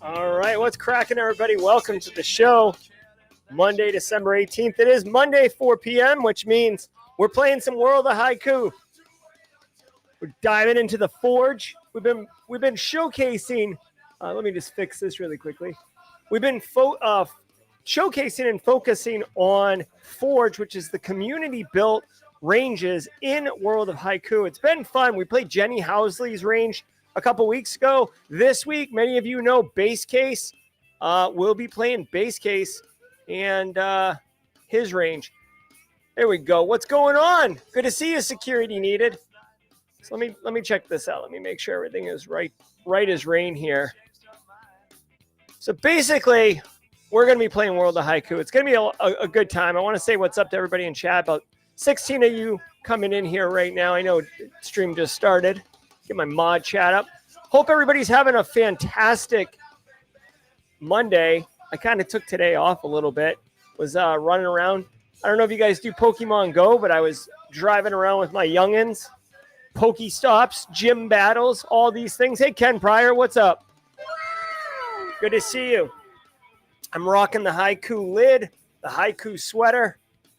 All right, what's cracking, everybody? Welcome to the show. Monday, December 18th. It is Monday, 4 p.m., which means we're playing some World of Haiku. We're diving into the Forge. We've been showcasing. Let me just fix this really quickly. We've been showcasing and focusing on Forge, which is the community-built ranges in World of Haiku. It's been fun. We played Jenny Housley's range a couple weeks ago. This week, many of you know Base Case. We'll be playing Base Case and his range. There we go. What's going on? Good to see you, Security Needed. So let me check this out. Let me make sure everything is right as rain here. So basically, we're going to be playing World of Haiku. It's going to be a good time. I want to say what's up to everybody in chat. About 16 of you coming in here right now. I know stream just started. Get my mod chat up. Hope everybody's having a fantastic Monday. I kind of took today off a little bit. Was running around. I don't know if you guys do Pokemon Go, but I was driving around with my youngins. Pokestops, gym battles, all these things. Hey, Ken Pryor, what's up? Good to see you. I'm rocking the Haiku lid, the Haiku sweater.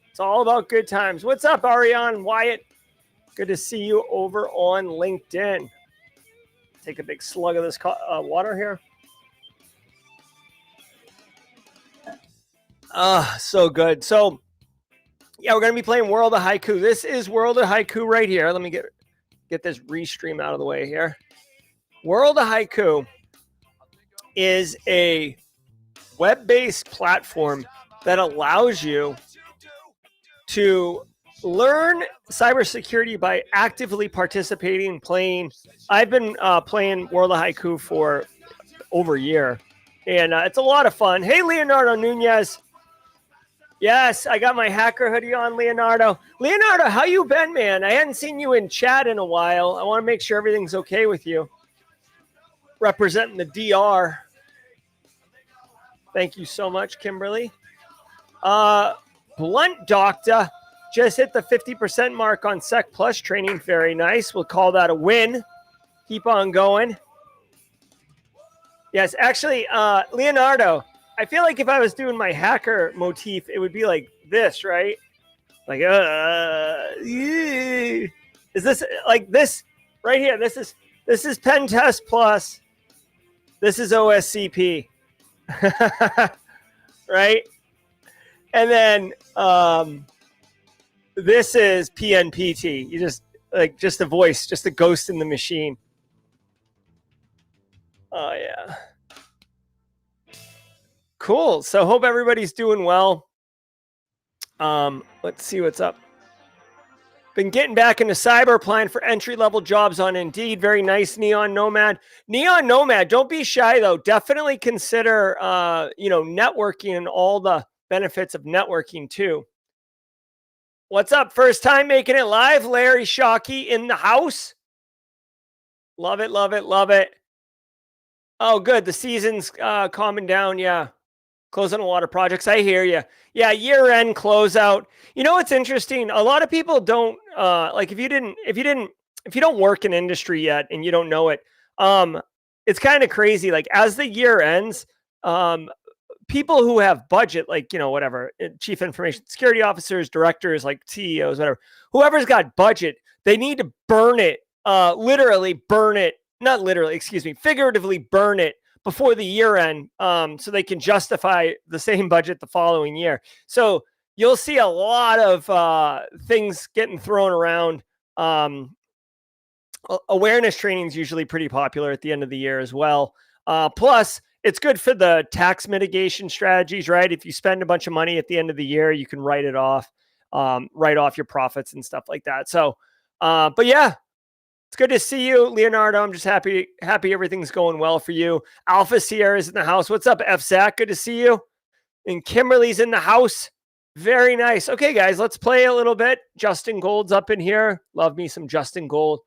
It's all about good times. What's up, Ariane Wyatt? Good to see you over on LinkedIn. Take a big slug of this water here. So good. So, yeah, we're going to be playing World of Haiku. This is World of Haiku right here. Let me get this restream out of the way here. World of Haiku is a web-based platform that allows you to learn cybersecurity by actively participating, playing. I've been playing World of Haiku for over a year, and it's a lot of fun. Hey, Leonardo Nunez. Yes, I got my hacker hoodie on, Leonardo. Leonardo, how you been, man? I hadn't seen you in chat in a while. I want to make sure everything's okay with you. Representing the DR. Thank you so much, Kimberly. Blunt Doctor just hit the 50% mark on Sec Plus training. Very nice. We'll call that a win. Keep on going. Yes, actually, Leonardo, I feel like if I was doing my hacker motif, it would be like this, right? Like, yeah. Is this like this right here? This is Pen Test Plus. This is OSCP. Right? And then this is PNPT. You just a voice, just a ghost in the machine. Oh yeah. Cool. So hope everybody's doing well. Let's see what's up. Been getting back into cyber, applying for entry-level jobs on Indeed. Very nice, Neon Nomad. Neon Nomad, don't be shy, though. Definitely consider, networking and all the benefits of networking, too. What's up? First time making it live. Larry Shockey in the house. Love it, love it, love it. Oh, good. The season's calming down, yeah. Closing a lot of projects. I hear you. Yeah, year-end closeout. You know what's interesting? A lot of people don't like if you don't work in industry yet and you don't know it. It's kind of crazy. Like as the year ends, people who have budget, like whatever, chief information security officers, directors, like CEOs, whatever, whoever's got budget, they need to burn it. Literally burn it. Not literally, excuse me, figuratively burn it before the year end, so they can justify the same budget the following year. So you'll see a lot of things getting thrown around. Awareness training is usually pretty popular at the end of the year as well. Plus, it's good for the tax mitigation strategies, right? If you spend a bunch of money at the end of the year, you can write it off, write off your profits and stuff like that. So, but yeah. It's good to see you, Leonardo. I'm just happy everything's going well for you. Alpha Sierra's in the house. What's up, FZAC? Good to see you. And Kimberly's in the house. Very nice. Okay, guys, let's play a little bit. Justin Gold's up in here. Love me some Justin Gold.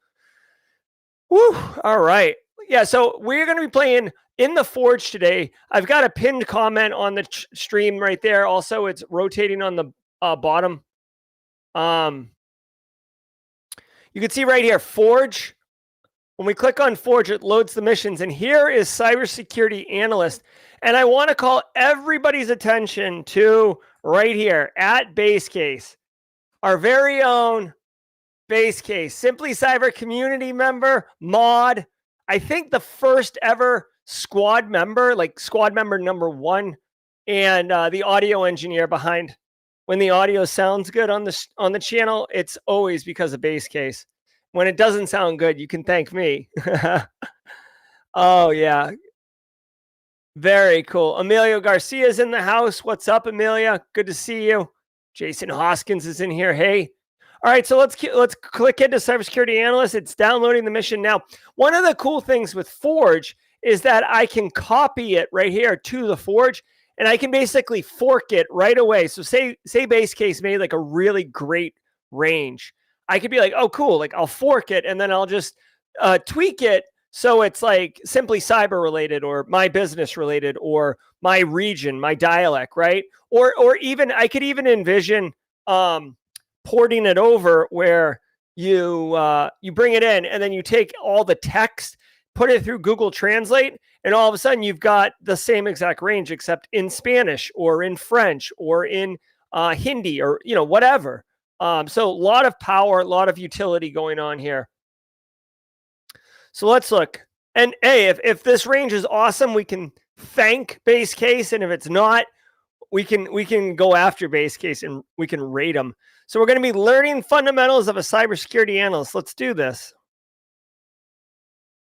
Woo! All right. Yeah, so we're going to be playing in the Forge today. I've got a pinned comment on the stream right there. Also, it's rotating on the bottom. You can see right here, Forge. When we click on Forge, it loads the missions. And here is Cybersecurity Analyst. And I want to call everybody's attention to right here at Base Case, our very own Base Case, Simply Cyber community member, mod. I think the first ever squad member, like squad member number 1, and the audio engineer behind. When the audio sounds good on the channel, it's always because of Base Case. When it doesn't sound good, you can thank me. Oh yeah, very cool. Emilio Garcia is in the house. What's up, Amelia? Good to see you. Jason Hoskins is in here. Hey. All right, so let's click into Cybersecurity Analyst. It's downloading the mission now. One of the cool things with Forge is that I can copy it right here to the Forge, and I can basically fork it right away. So say Base Case made like a really great range. I could be like, oh, cool. Like I'll fork it, and then I'll just tweak it so it's like Simply Cyber related, or my business related, or my region, my dialect, right? Or even I could even envision porting it over where you bring it in and then you take all the text, put it through Google Translate, and all of a sudden you've got the same exact range except in Spanish or in French or in Hindi or whatever. So a lot of power, a lot of utility going on here. So let's look. And hey, if this range is awesome, we can thank Base Case, and if it's not, we can go after Base Case and we can rate them. So we're going to be learning fundamentals of a cybersecurity analyst. Let's do this.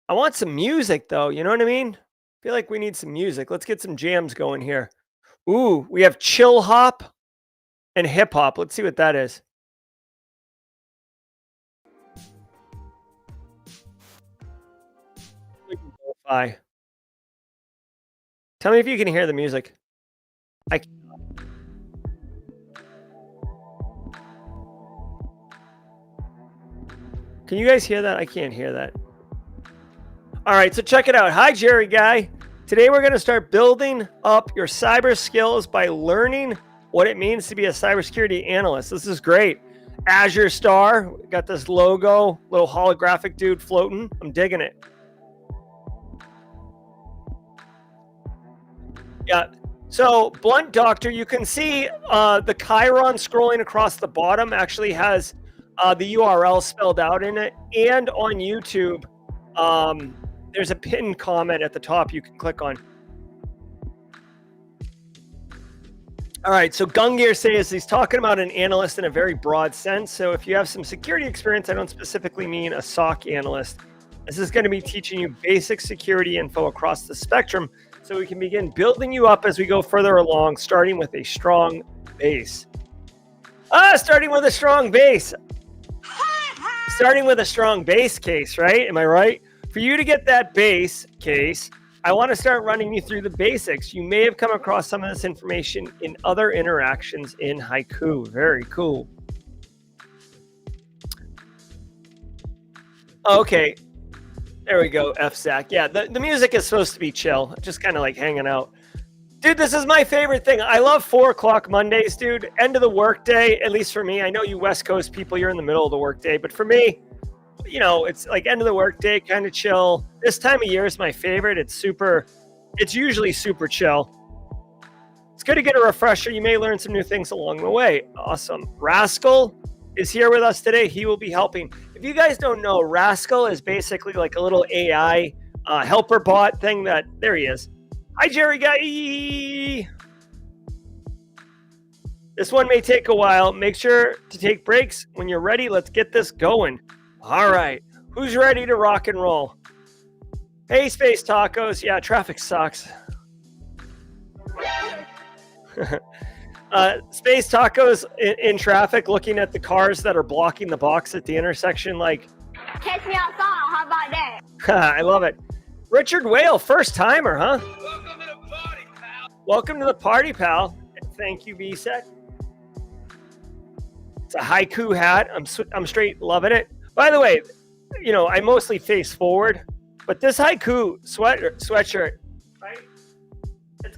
I want some music though. You know what I mean? I feel like we need some music. Let's get some jams going here. Ooh, we have chill hop and hip hop. Let's see what that is. Tell me if you can hear the music. Can you guys hear that? I can't hear that. All right, so check it out. Hi, Jerry Guy. Today we're going to start building up your cyber skills by learning what it means to be a cybersecurity analyst. This is great. Azure Star, got this logo, little holographic dude floating. I'm digging it. Yeah. So Blunt Doctor, you can see the Chiron scrolling across the bottom actually has the URL spelled out in it. And on YouTube, there's a pinned comment at the top you can click on. All right, so Gungir says he's talking about an analyst in a very broad sense. So if you have some security experience, I don't specifically mean a SOC analyst. This is going to be teaching you basic security info across the spectrum so we can begin building you up as we go further along, starting with a strong base. Starting with a strong base. Starting with a strong base case, right? Am I right? For you to get that base case, I want to start running you through the basics. You may have come across some of this information in other interactions in Haiku. Very cool. Okay. There we go, FZAC. Yeah, the music is supposed to be chill, just kind of like hanging out. Dude, this is my favorite thing. I love 4 o'clock Mondays, dude. End of the workday, at least for me. I know you West Coast people, you're in the middle of the workday, but for me, it's like end of the workday, kind of chill. This time of year is my favorite. It's usually super chill. It's good to get a refresher. You may learn some new things along the way. Awesome. Rascal is here with us today. He will be helping. If you guys don't know, Rascal is basically like a little AI helper bot thing there he is. Hi, Jerry Guy. This one may take a while. Make sure to take breaks when you're ready. Let's get this going. All right. Who's ready to rock and roll? Hey, Space Tacos. Yeah, traffic sucks. Space Tacos in traffic, looking at the cars that are blocking the box at the intersection. Like, catch me outside. How about that? I love it. Richard Whale, first timer, huh? Welcome to the party, pal. Welcome to the party, pal. Thank you, VSEC. It's a Haiku hat. I'm straight loving it. By the way, I mostly face forward, but this Haiku sweatshirt, right? It's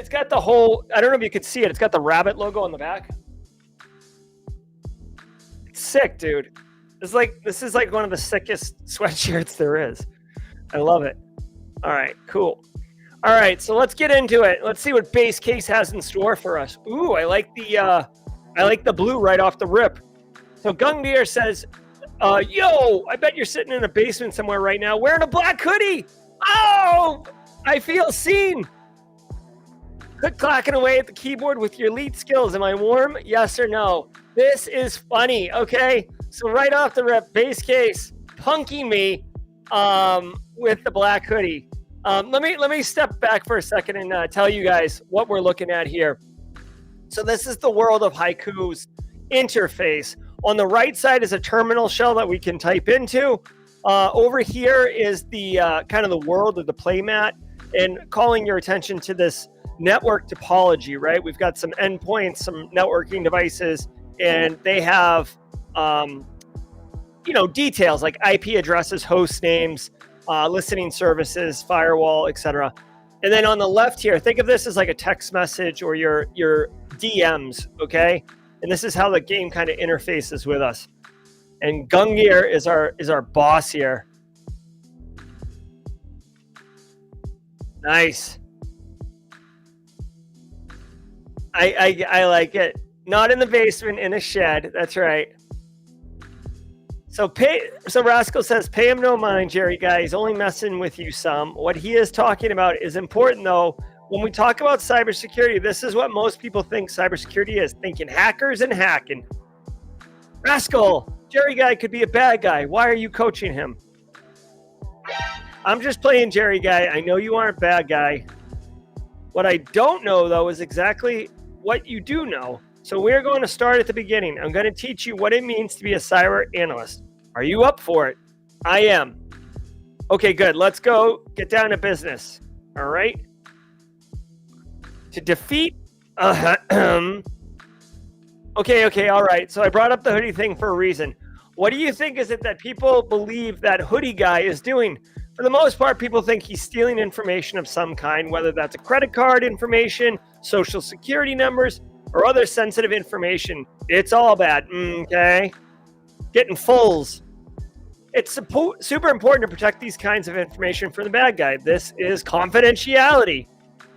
got the whole, I don't know if you could see it. It's got the rabbit logo on the back. It's sick, dude. This is like one of the sickest sweatshirts there is. I love it. All right, cool. All right, so let's get into it. Let's see what base case has in store for us. Ooh, I like the blue right off the rip. So Gungnir says, yo, I bet you're sitting in a basement somewhere right now wearing a black hoodie. Oh, I feel seen. Click-clacking away at the keyboard with your elite skills. Am I warm? Yes or no? This is funny, okay? So right off the rip, base case, punking me with the black hoodie. Let me step back for a second and tell you guys what we're looking at here. So this is the World of Haiku's interface. On the right side is a terminal shell that we can type into. Over here is the kind of the world of the playmat, and calling your attention to this network topology, right? We've got some endpoints, some networking devices, and they have, details like IP addresses, host names, listening services, firewall, etc. And then on the left here, think of this as like a text message or your DMs, okay? And this is how the game kind of interfaces with us. And Gungnir is our boss here. Nice. I like it. Not in the basement, in a shed. That's right. So Rascal says, pay him no mind, Jerry guy. He's only messing with you some. What he is talking about is important, though. When we talk about cybersecurity, this is what most people think cybersecurity is, thinking hackers and hacking. Rascal, Jerry guy could be a bad guy. Why are you coaching him? I'm just playing Jerry guy. I know you aren't bad guy. What I don't know, though, is exactly what you do know. So we're going to start at the beginning. I'm going to teach you what it means to be a cyber analyst. Are you up for it? I am. Okay, good. Let's go get down to business. All right. To defeat... Okay. All right. So I brought up the hoodie thing for a reason. What do you think is it that people believe that hoodie guy is doing? For the most part, people think he's stealing information of some kind, whether that's a credit card information, social security numbers, or other sensitive information. It's all bad, okay? Getting fulls. It's super important to protect these kinds of information from the bad guy. This is confidentiality.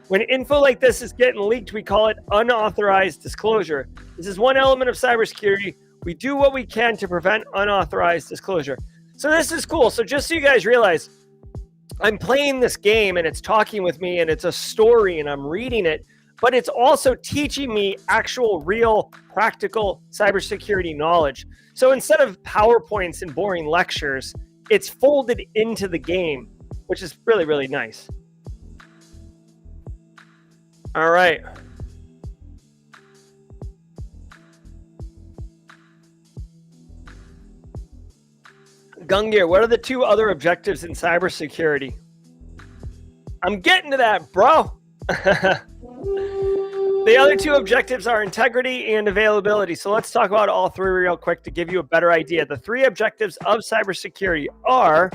When info like this is getting leaked, we call it unauthorized disclosure. This is one element of cybersecurity. We do what we can to prevent unauthorized disclosure. So this is cool. So just so you guys realize, I'm playing this game and it's talking with me and it's a story and I'm reading it, but it's also teaching me actual, real, practical cybersecurity knowledge. So instead of PowerPoints and boring lectures, it's folded into the game, which is really, really nice. All right. Gungnir, what are the two other objectives in cybersecurity? I'm getting to that, bro. The other two objectives are integrity and availability. So let's talk about all three real quick to give you a better idea. The three objectives of cybersecurity are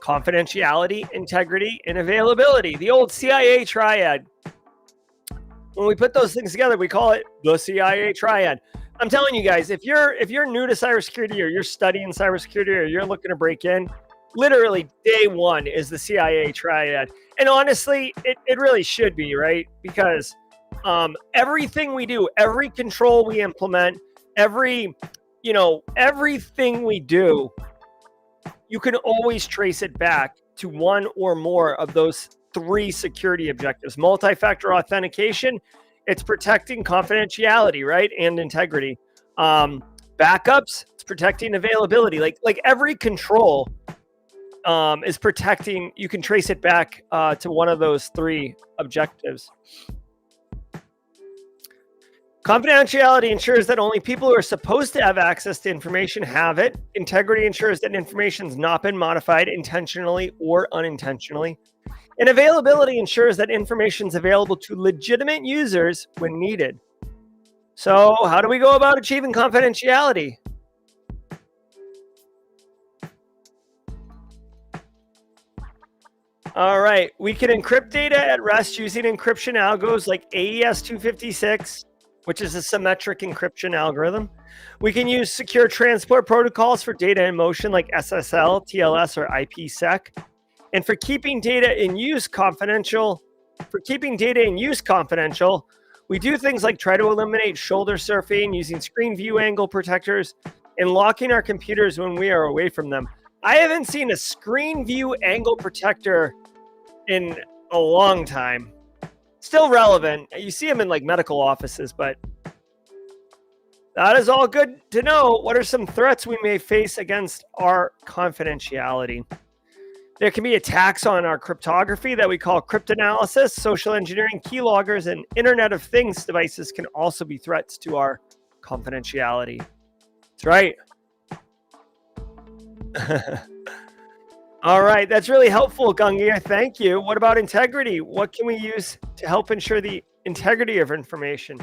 confidentiality, integrity, and availability. The old CIA triad. When we put those things together, we call it the CIA triad. I'm telling you guys, if you're new to cybersecurity or you're studying cybersecurity or you're looking to break in, literally day one is the CIA triad. And honestly, it really should be, right? Because everything we do, every control we implement, everything we do, you can always trace it back to one or more of those three security objectives. Multi-factor authentication, it's protecting confidentiality, right? And integrity. Backups, it's protecting availability. Like every control is protecting, you can trace it back to one of those three objectives. Confidentiality ensures that only people who are supposed to have access to information have it. Integrity ensures that information has not been modified intentionally or unintentionally. And availability ensures that information is available to legitimate users when needed. So how do we go about achieving confidentiality? All right, we can encrypt data at rest using encryption algos like AES 256, which is a symmetric encryption algorithm. We can use secure transport protocols for data in motion like SSL, TLS, or IPsec. And for keeping data in use confidential, we do things like try to eliminate shoulder surfing using screen view angle protectors and locking our computers when we are away from them. I haven't seen a screen view angle protector in a long time. Still relevant. You see them in like medical offices, but that is all good to know. What are some threats we may face against our confidentiality? There can be attacks on our cryptography that we call cryptanalysis. Social engineering, keyloggers, and Internet of Things devices can also be threats to our confidentiality. That's right. All right, that's really helpful, Gungi. Thank you. What about integrity? What can we use to help ensure the integrity of information?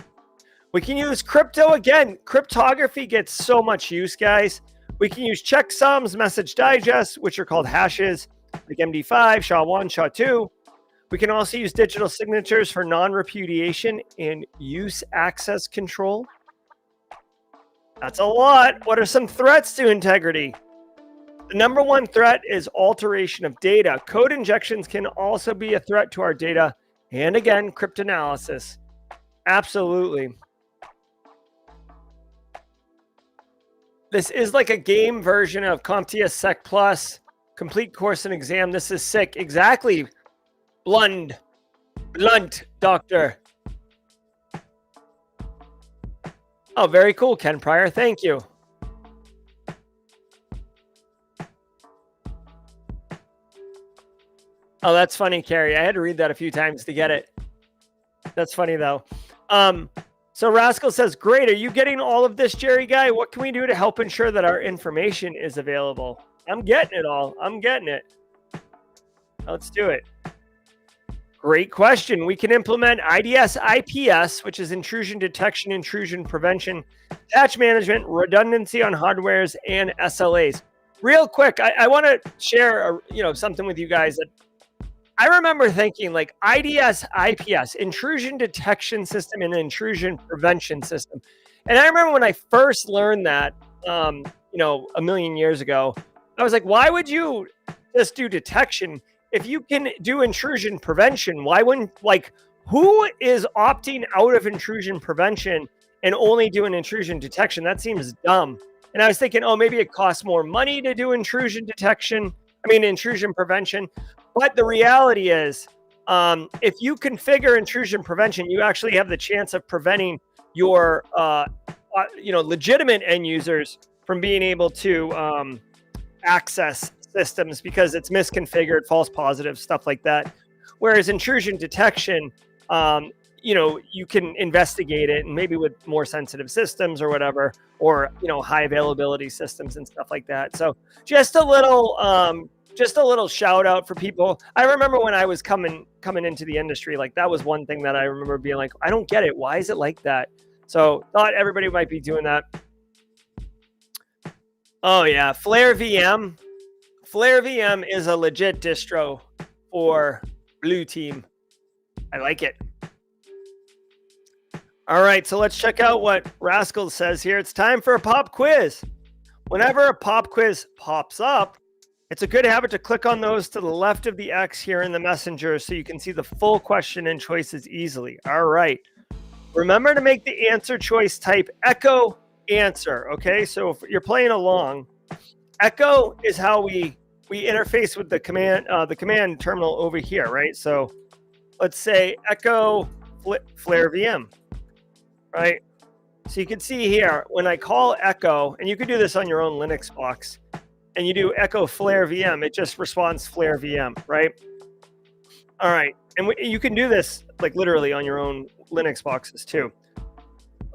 We can use crypto again. Cryptography gets so much use, guys. We can use checksums, message digests, which are called hashes, like MD5, SHA-1, SHA-2. We can also use digital signatures for non-repudiation and use access control. That's a lot. What are some threats to integrity? The number one threat is alteration of data. Code injections can also be a threat to our data. And again, cryptanalysis. Absolutely. This is like a game version of CompTIA Sec Plus. Complete course and exam. This is sick. Exactly. Blunt, doctor. Oh, very cool, Ken Pryor. Thank you. Oh, that's funny, Carrie. I had to read that a few times to get it. That's funny, though. So Rascal says, great. Are you getting all of this, Jerry Guy? What can we do to help ensure that our information is available? I'm getting it all. I'm getting it. Let's do it. Great question. We can implement IDS IPS, which is intrusion detection, intrusion prevention, patch management, redundancy on hardwares, and SLAs. Real quick, I want to share something with you guys that I remember thinking, like, IDS IPS, intrusion detection system and intrusion prevention system. And I remember when I first learned that, a million years ago, I was like, why would you just do detection? If you can do intrusion prevention, why wouldn't, who is opting out of intrusion prevention and only doing intrusion detection? That seems dumb. And I was thinking, maybe it costs more money to do intrusion prevention. But the reality is, if you configure intrusion prevention, you actually have the chance of preventing your, legitimate end users from being able to access systems because it's misconfigured, false positives, stuff like that. Whereas intrusion detection, you can investigate it, and maybe with more sensitive systems or whatever, or high availability systems and stuff like that. So just a little shout out for people. I remember when I was coming into the industry, like that was one thing that I remember being like, I don't get it. Why is it like that? So thought everybody might be doing that. Oh yeah, Flare VM. Flare VM is a legit distro for Blue Team. I like it. All right, so let's check out what Rascal says here. It's time for a pop quiz. Whenever a pop quiz pops up, it's a good habit to click on those to the left of the X here in the messenger so you can see the full question and choices easily. All right. Remember to make the answer choice type echo answer, okay? So if you're playing along, echo is how we interface with the command terminal over here, right? So let's say echo Flare VM, right? So you can see here, when I call echo, and you can do this on your own Linux box, and you do echo Flare VM, it just responds Flare VM, right? All right, and you can do this like literally on your own Linux boxes too.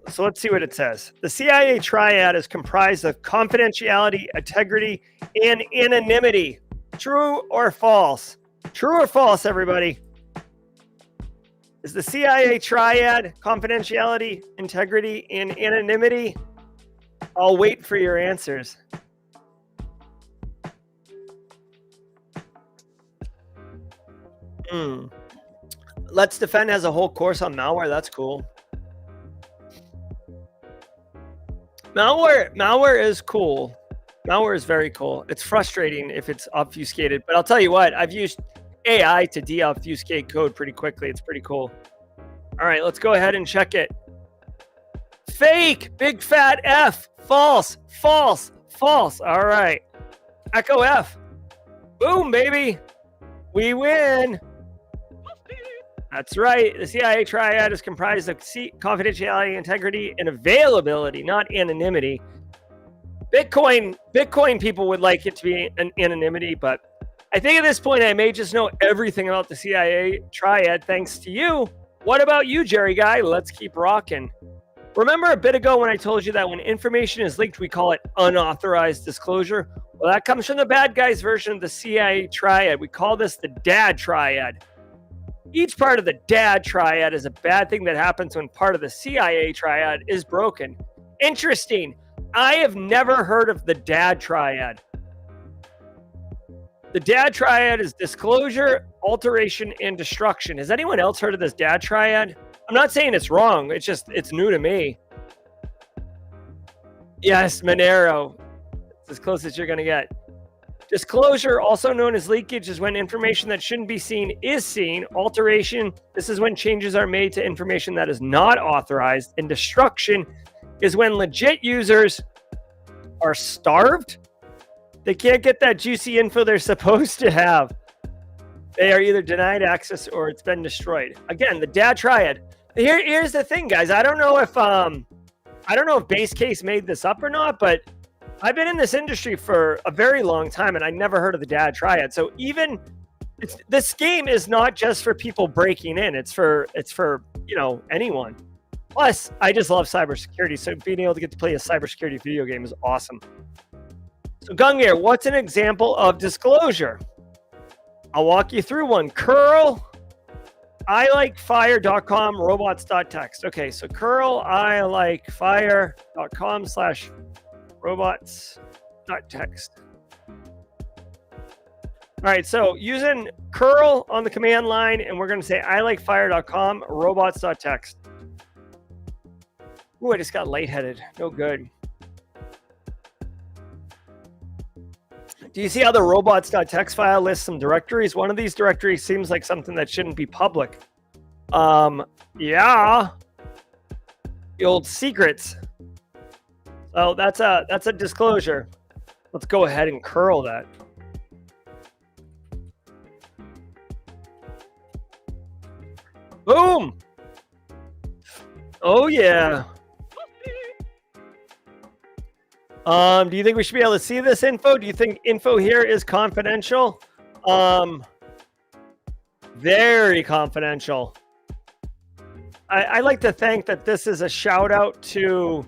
So let's see what it says. The CIA triad is comprised of confidentiality, integrity, and anonymity. True or false? True or false, everybody? Is the CIA triad confidentiality, integrity, and anonymity? I'll wait for your answers. Let's Defend has a whole course on malware. That's cool. Malware is cool. Malware is very cool. It's frustrating if it's obfuscated, but I'll tell you what, I've used AI to de-obfuscate code pretty quickly. It's pretty cool. All right, let's go ahead and check it. Fake, big fat F, false, false, false. All right, echo F. Boom, baby. We win. That's right. The CIA triad is comprised of confidentiality, integrity, and availability, not anonymity. Bitcoin people would like it to be an anonymity, but I think at this point I may just know everything about the CIA triad thanks to you. What about you, Jerry Guy? Let's keep rocking. Remember a bit ago when I told you that when information is leaked, we call it unauthorized disclosure? Well, that comes from the bad guys version of the CIA triad. We call this the DAD triad. Each part of the DAD triad is a bad thing that happens when part of the CIA triad is broken. Interesting. I have never heard of the DAD triad. The DAD triad is disclosure, alteration, and destruction. Has anyone else heard of this DAD triad? I'm not saying it's wrong. It's new to me. Yes, Monero. It's as close as you're going to get. Disclosure, also known as leakage, is when information that shouldn't be seen is seen. Alteration, this is when changes are made to information that is not authorized. And destruction is when legit users are starved. They can't get that juicy info they're supposed to have. They are either denied access or it's been destroyed. Again, the DAD triad. Here's the thing, guys. I don't know if Base Case made this up or not, but I've been in this industry for a very long time and I never heard of the DAD triad. So even this game is not just for people breaking in. It's for anyone. Plus, I just love cybersecurity. So being able to get to play a cybersecurity video game is awesome. So Gungir, what's an example of disclosure? I'll walk you through one. Curl, ilikefire.com, robots.txt. Okay, so curl, ilikefire.com/robots.txt. All right, so using curl on the command line, and we're going to say ilikefire.com, robots.txt. Ooh, I just got lightheaded. No good. Do you see how the robots.txt file lists some directories? One of these directories seems like something that shouldn't be public. Yeah. The old secrets. So that's a disclosure. Let's go ahead and curl that. Boom. Oh yeah. Do you think we should be able to see this info? Do you think info here is confidential? Very confidential. I like to think that this is a shout out to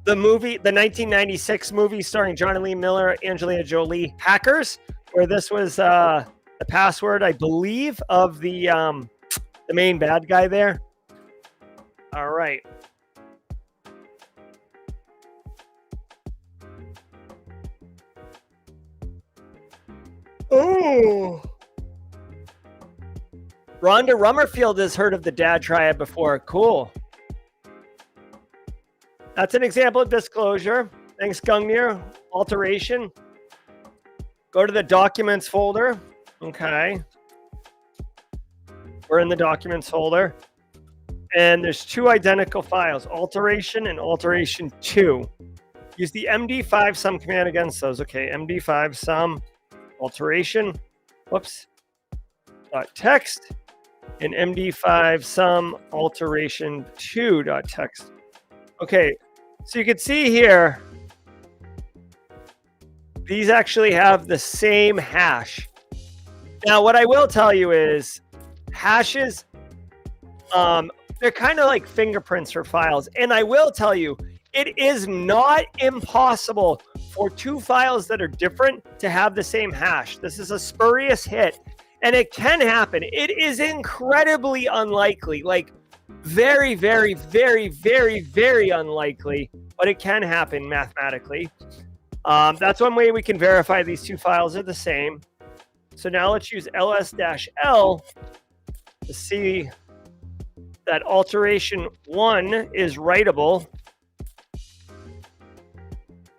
the movie, the 1996 movie starring Johnny Lee Miller, Angelina Jolie, Hackers, where this was the password, I believe, of the main bad guy there. All right. Oh. Rhonda Rummerfield has heard of the DAD triad before. Cool. That's an example of disclosure. Thanks, Gungnir. Alteration. Go to the documents folder. Okay. We're in the documents folder. And there's two identical files, alteration and alteration 2. Use the MD5 sum command against those. Okay, MD5 sum alteration, whoops, .txt, and MD5 sum alteration 2.txt. Okay, so you can see here, these actually have the same hash. Now, what I will tell you is hashes, they're kind of like fingerprints for files. And I will tell you, it is not impossible for two files that are different to have the same hash. This is a spurious hit, and it can happen. It is incredibly unlikely, like very, very, very, very, very unlikely, but it can happen mathematically. That's one way we can verify these two files are the same. So now let's use ls-l to see that alteration 1 is writable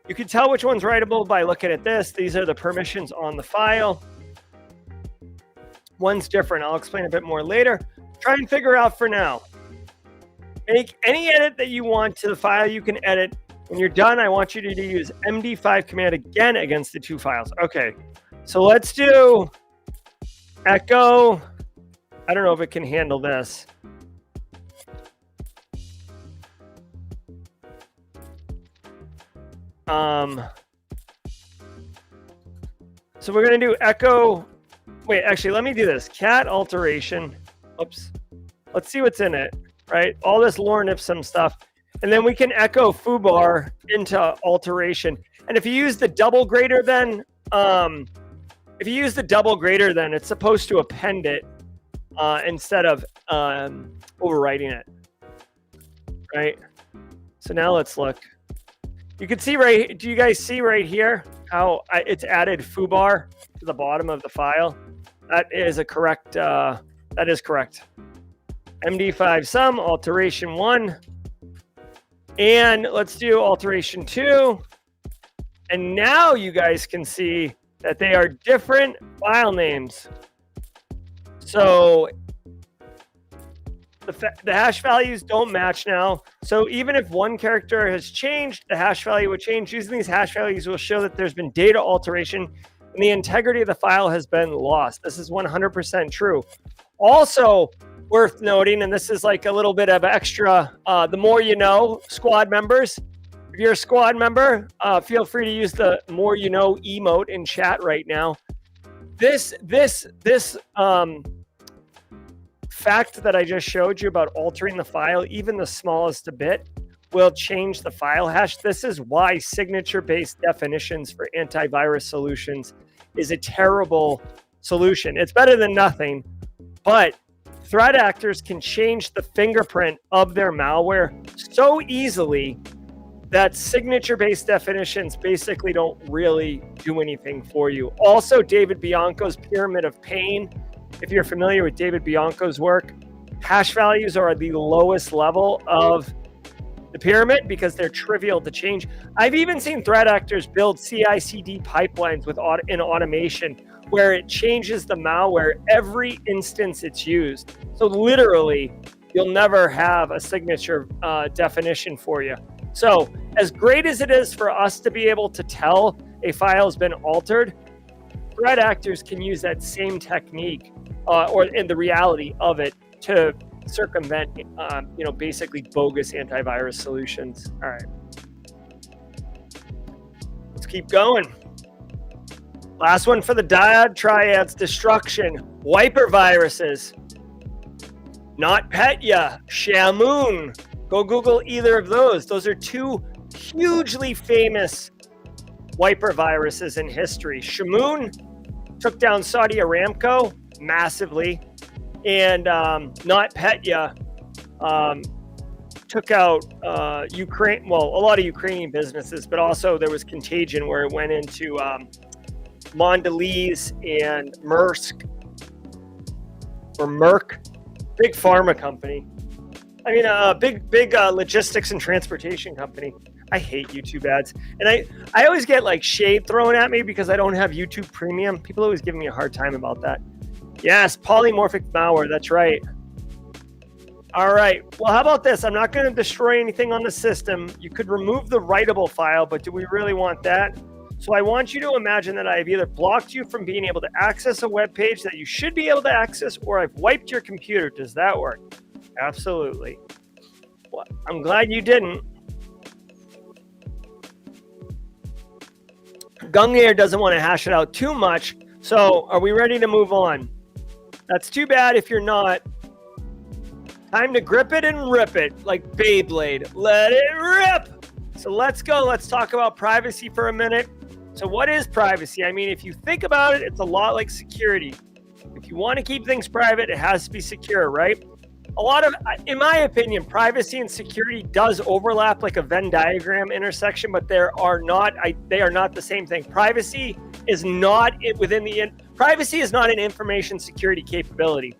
You can tell which one's writable by looking at this. These are the permissions on the file. One's different. I'll explain a bit more later. Try and figure out for now. Make any edit that you want to the file you can edit. When you're done, I want you to use MD5 command again against the two files. Okay, so let's do echo. I don't know if it can handle this. So we're going to do echo. Wait, actually, let me do this. Cat alteration. Oops. Let's see what's in it, right? All this lorem ipsum stuff. And then we can echo foobar into alteration. And if you use the double greater than, it's supposed to append it instead of overwriting it, right? So now let's look. You can see right, do you guys see right here how it's added foobar to the bottom of the file? That is a correct, that is correct. MD5 sum, alteration 1. And let's do alteration 2. And now you guys can see that they are different file names. So the hash values don't match now. So even if one character has changed, the hash value would change. Using these hash values will show that there's been data alteration and the integrity of the file has been lost. This is 100% true. Also worth noting, and this is like a little bit of extra, the more you know, squad members. If you're a squad member, feel free to use the more you know emote in chat right now. This fact that I just showed you about altering the file, even the smallest a bit, will change the file hash. This is why signature-based definitions for antivirus solutions is a terrible solution. It's better than nothing, but threat actors can change the fingerprint of their malware so easily that signature-based definitions basically don't really do anything for you. Also, David Bianco's Pyramid of Pain. If you're familiar with David Bianco's work, hash values are at the lowest level of the pyramid because they're trivial to change. I've even seen threat actors build CI/CD pipelines in automation where it changes the malware every instance it's used. So literally, you'll never have a signature definition for you. So as great as it is for us to be able to tell a file has been altered, threat actors can use that same technique or in the reality of it to circumvent, basically bogus antivirus solutions. All right, let's keep going. Last one for the triads: destruction, wiper viruses, NotPetya, Shamoon. Go Google either of those. Those are two hugely famous wiper viruses in history. Shamoon took down Saudi Aramco massively, and NotPetya took out Ukraine. Well, a lot of Ukrainian businesses, but also there was contagion where it went into Mondelez and Merck, big pharma company. I mean, a big logistics and transportation company. I hate YouTube ads. And I always get like shade thrown at me because I don't have YouTube Premium. People always give me a hard time about that. Yes, polymorphic malware. That's right. All right. Well, how about this? I'm not going to destroy anything on the system. You could remove the writable file, but do we really want that? So I want you to imagine that I've either blocked you from being able to access a web page that you should be able to access, or I've wiped your computer. Does that work? Absolutely. Well, I'm glad you didn't. Gungair doesn't want to hash it out too much. So are we ready to move on? That's too bad if you're not. Time to grip it and rip it like Beyblade. Let it rip. So let's go. Let's talk about privacy for a minute. So what is privacy? I mean, if you think about it, it's a lot like security. If you want to keep things private, it has to be secure, right? A lot of, in my opinion, privacy and security does overlap like a Venn diagram intersection, but they are not the same thing. Privacy is not an information security capability.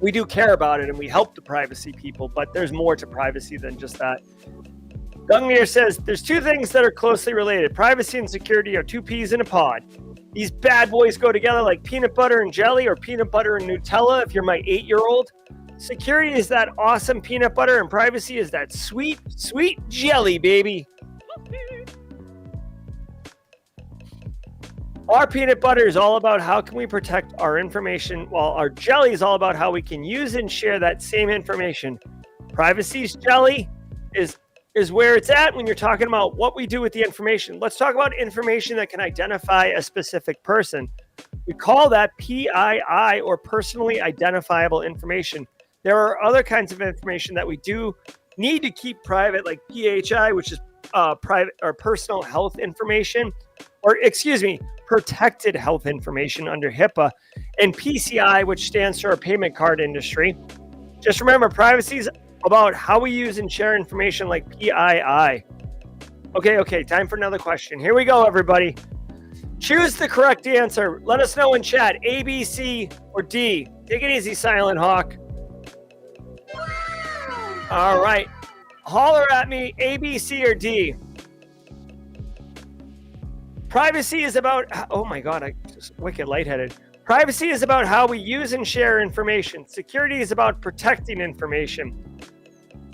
We do care about it and we help the privacy people, but there's more to privacy than just that. Gungnir says, there's two things that are closely related. Privacy and security are two peas in a pod. These bad boys go together like peanut butter and jelly or peanut butter and Nutella if you're my 8-year-old. Security is that awesome peanut butter and privacy is that sweet, sweet jelly, baby. Our peanut butter is all about how can we protect our information, while our jelly is all about how we can use and share that same information. Privacy's jelly is where it's at when you're talking about what we do with the information. Let's talk about information that can identify a specific person. We call that PII, or personally identifiable information. There are other kinds of information that we do need to keep private, like PHI, which is private or personal health information, or excuse me, protected health information under HIPAA, and PCI, which stands for our payment card industry. Just remember, privacy is about how we use and share information like PII. Okay, time for another question. Here we go, everybody. Choose the correct answer. Let us know in chat, A, B, C, or D. Take it easy, Silent Hawk. All right. Holler at me, A, B, C, or D. Privacy is about, oh my God, I just wicked lightheaded. Privacy is about how we use and share information. Security is about protecting information.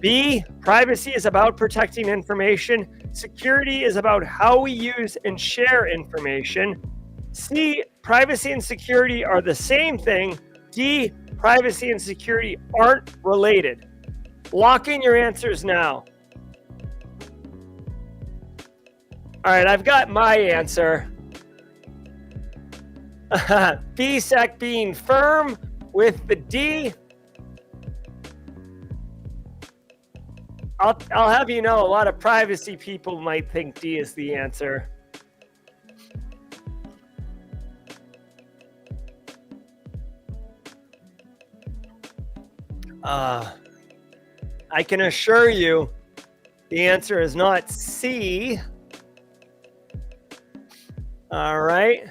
B, privacy is about protecting information. Security is about how we use and share information. C, privacy and security are the same thing. D, privacy and security aren't related. Lock in your answers now. All right, I've got my answer. BSEC being firm with the D. I'll have you know, a lot of privacy people might think D is the answer. I can assure you the answer is not C. All right,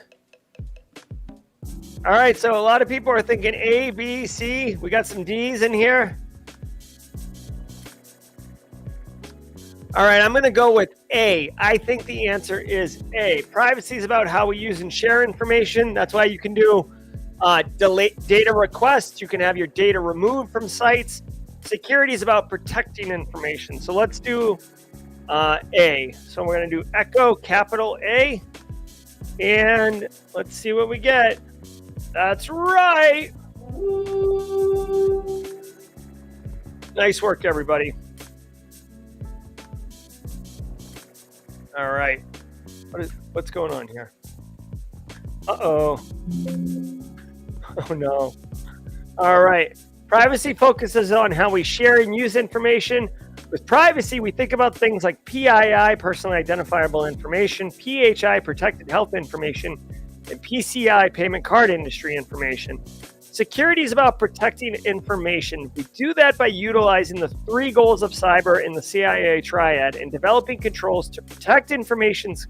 so a lot of people are thinking A, B, C. We got some D's in here. All right, I'm going to go with A. I think the answer is A. Privacy is about how we use and share information. That's why you can do data requests. You can have your data removed from sites. Security is about protecting information. So let's do A. So we're going to do Echo capital A. And let's see what we get. That's right. Nice work, everybody. All right. What's going on here? Uh-oh. Oh, no. All right. Privacy focuses on how we share and use information. With privacy, we think about things like PII, personally identifiable information, PHI, protected health information, and PCI, payment card industry information. Security is about protecting information. We do that by utilizing the 3 goals of cyber in the CIA triad and developing controls to protect information's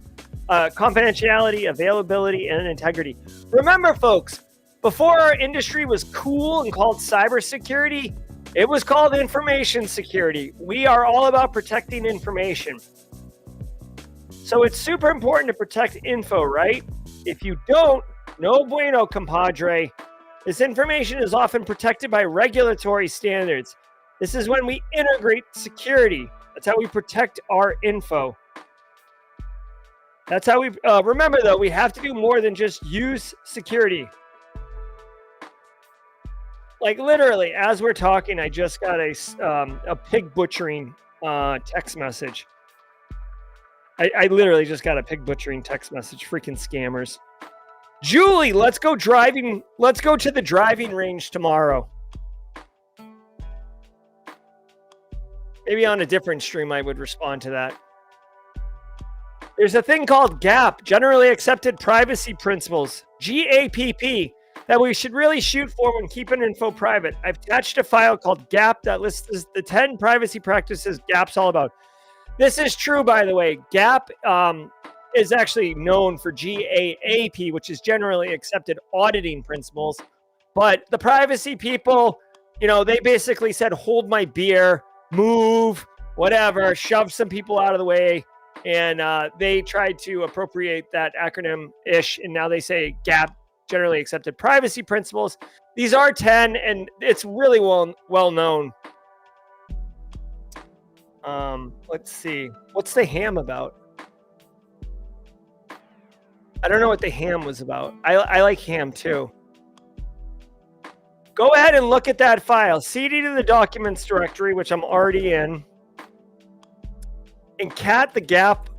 confidentiality, availability, and integrity. Remember, folks, before our industry was cool and called cybersecurity, it was called information security. We are all about protecting information. So it's super important to protect info, right? If you don't, no bueno, compadre. This information is often protected by regulatory standards. This is when we integrate security. That's how we protect our info. That's how we, remember though, we have to do more than just use security. Like literally, as we're talking, I just got a pig butchering text message. I literally just got a pig butchering text message. Freaking scammers. Julie, let's go driving. Let's go to the driving range tomorrow. Maybe on a different stream, I would respond to that. There's a thing called GAP, Generally Accepted Privacy Principles, GAPP, that we should really shoot for when keeping info private. I've attached a file called GAP that lists the 10 privacy practices GAP's all about. This is true, by the way. GAP is actually known for GAAP, which is Generally Accepted Auditing Principles. But the privacy people, you know, they basically said, hold my beer, move, whatever, shoved some people out of the way, and they tried to appropriate that acronym-ish, and now they say GAP, Generally Accepted Privacy Principles. These are 10, and it's really well known. Let's see. What's the ham about? I don't know what the ham was about. I like ham too. Go ahead and look at that file. CD to the documents directory, which I'm already in. And cat the gap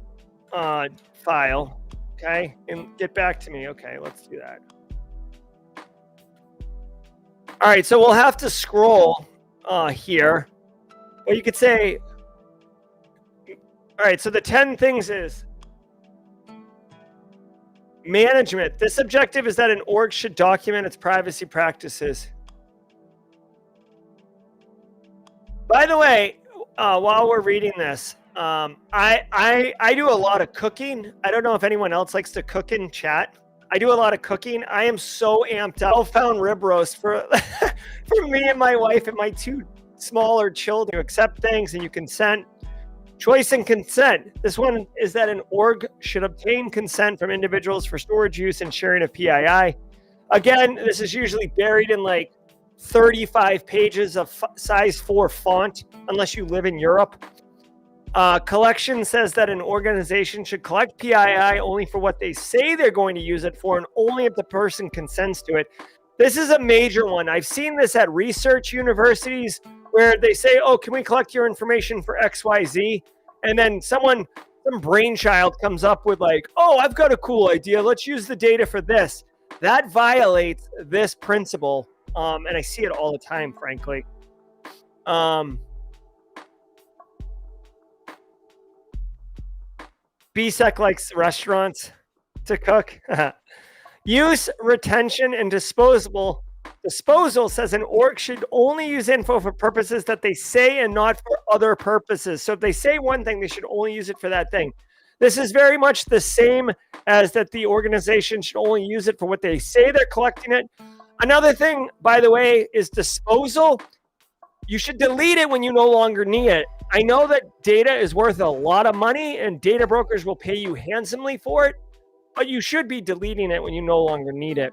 file. Okay. And get back to me. Okay, let's do that. All right, so we'll have to scroll here. Or you could say, all right, so the 10 things is management. This objective is that an org should document its privacy practices. By the way, while we're reading this, I do a lot of cooking. I don't know if anyone else likes to cook in chat. I do a lot of cooking. I am so amped up. I found rib roast for for me and my wife and my 2 smaller children. You accept things and you consent. Choice and consent. This one is that an org should obtain consent from individuals for storage, use, and sharing of PII. Again, this is usually buried in like 35 pages of size 4 font, unless you live in Europe. Collection says that an organization should collect PII only for what they say they're going to use it for, and only if the person consents to it. This is a major one. I've seen this at research universities where they say, oh, can we collect your information for XYZ? And then some brainchild comes up with like, oh, I've got a cool idea. Let's use the data for this. That violates this principle. And I see it all the time, frankly. BSEC likes restaurants to cook. Use, retention, and disposal says an org should only use info for purposes that they say and not for other purposes. So if they say one thing, they should only use it for that thing. This is very much the same as that the organization should only use it for what they say they're collecting it. Another thing, by the way, is disposal. You should delete it when you no longer need it. I know that data is worth a lot of money and data brokers will pay you handsomely for it, but you should be deleting it when you no longer need it.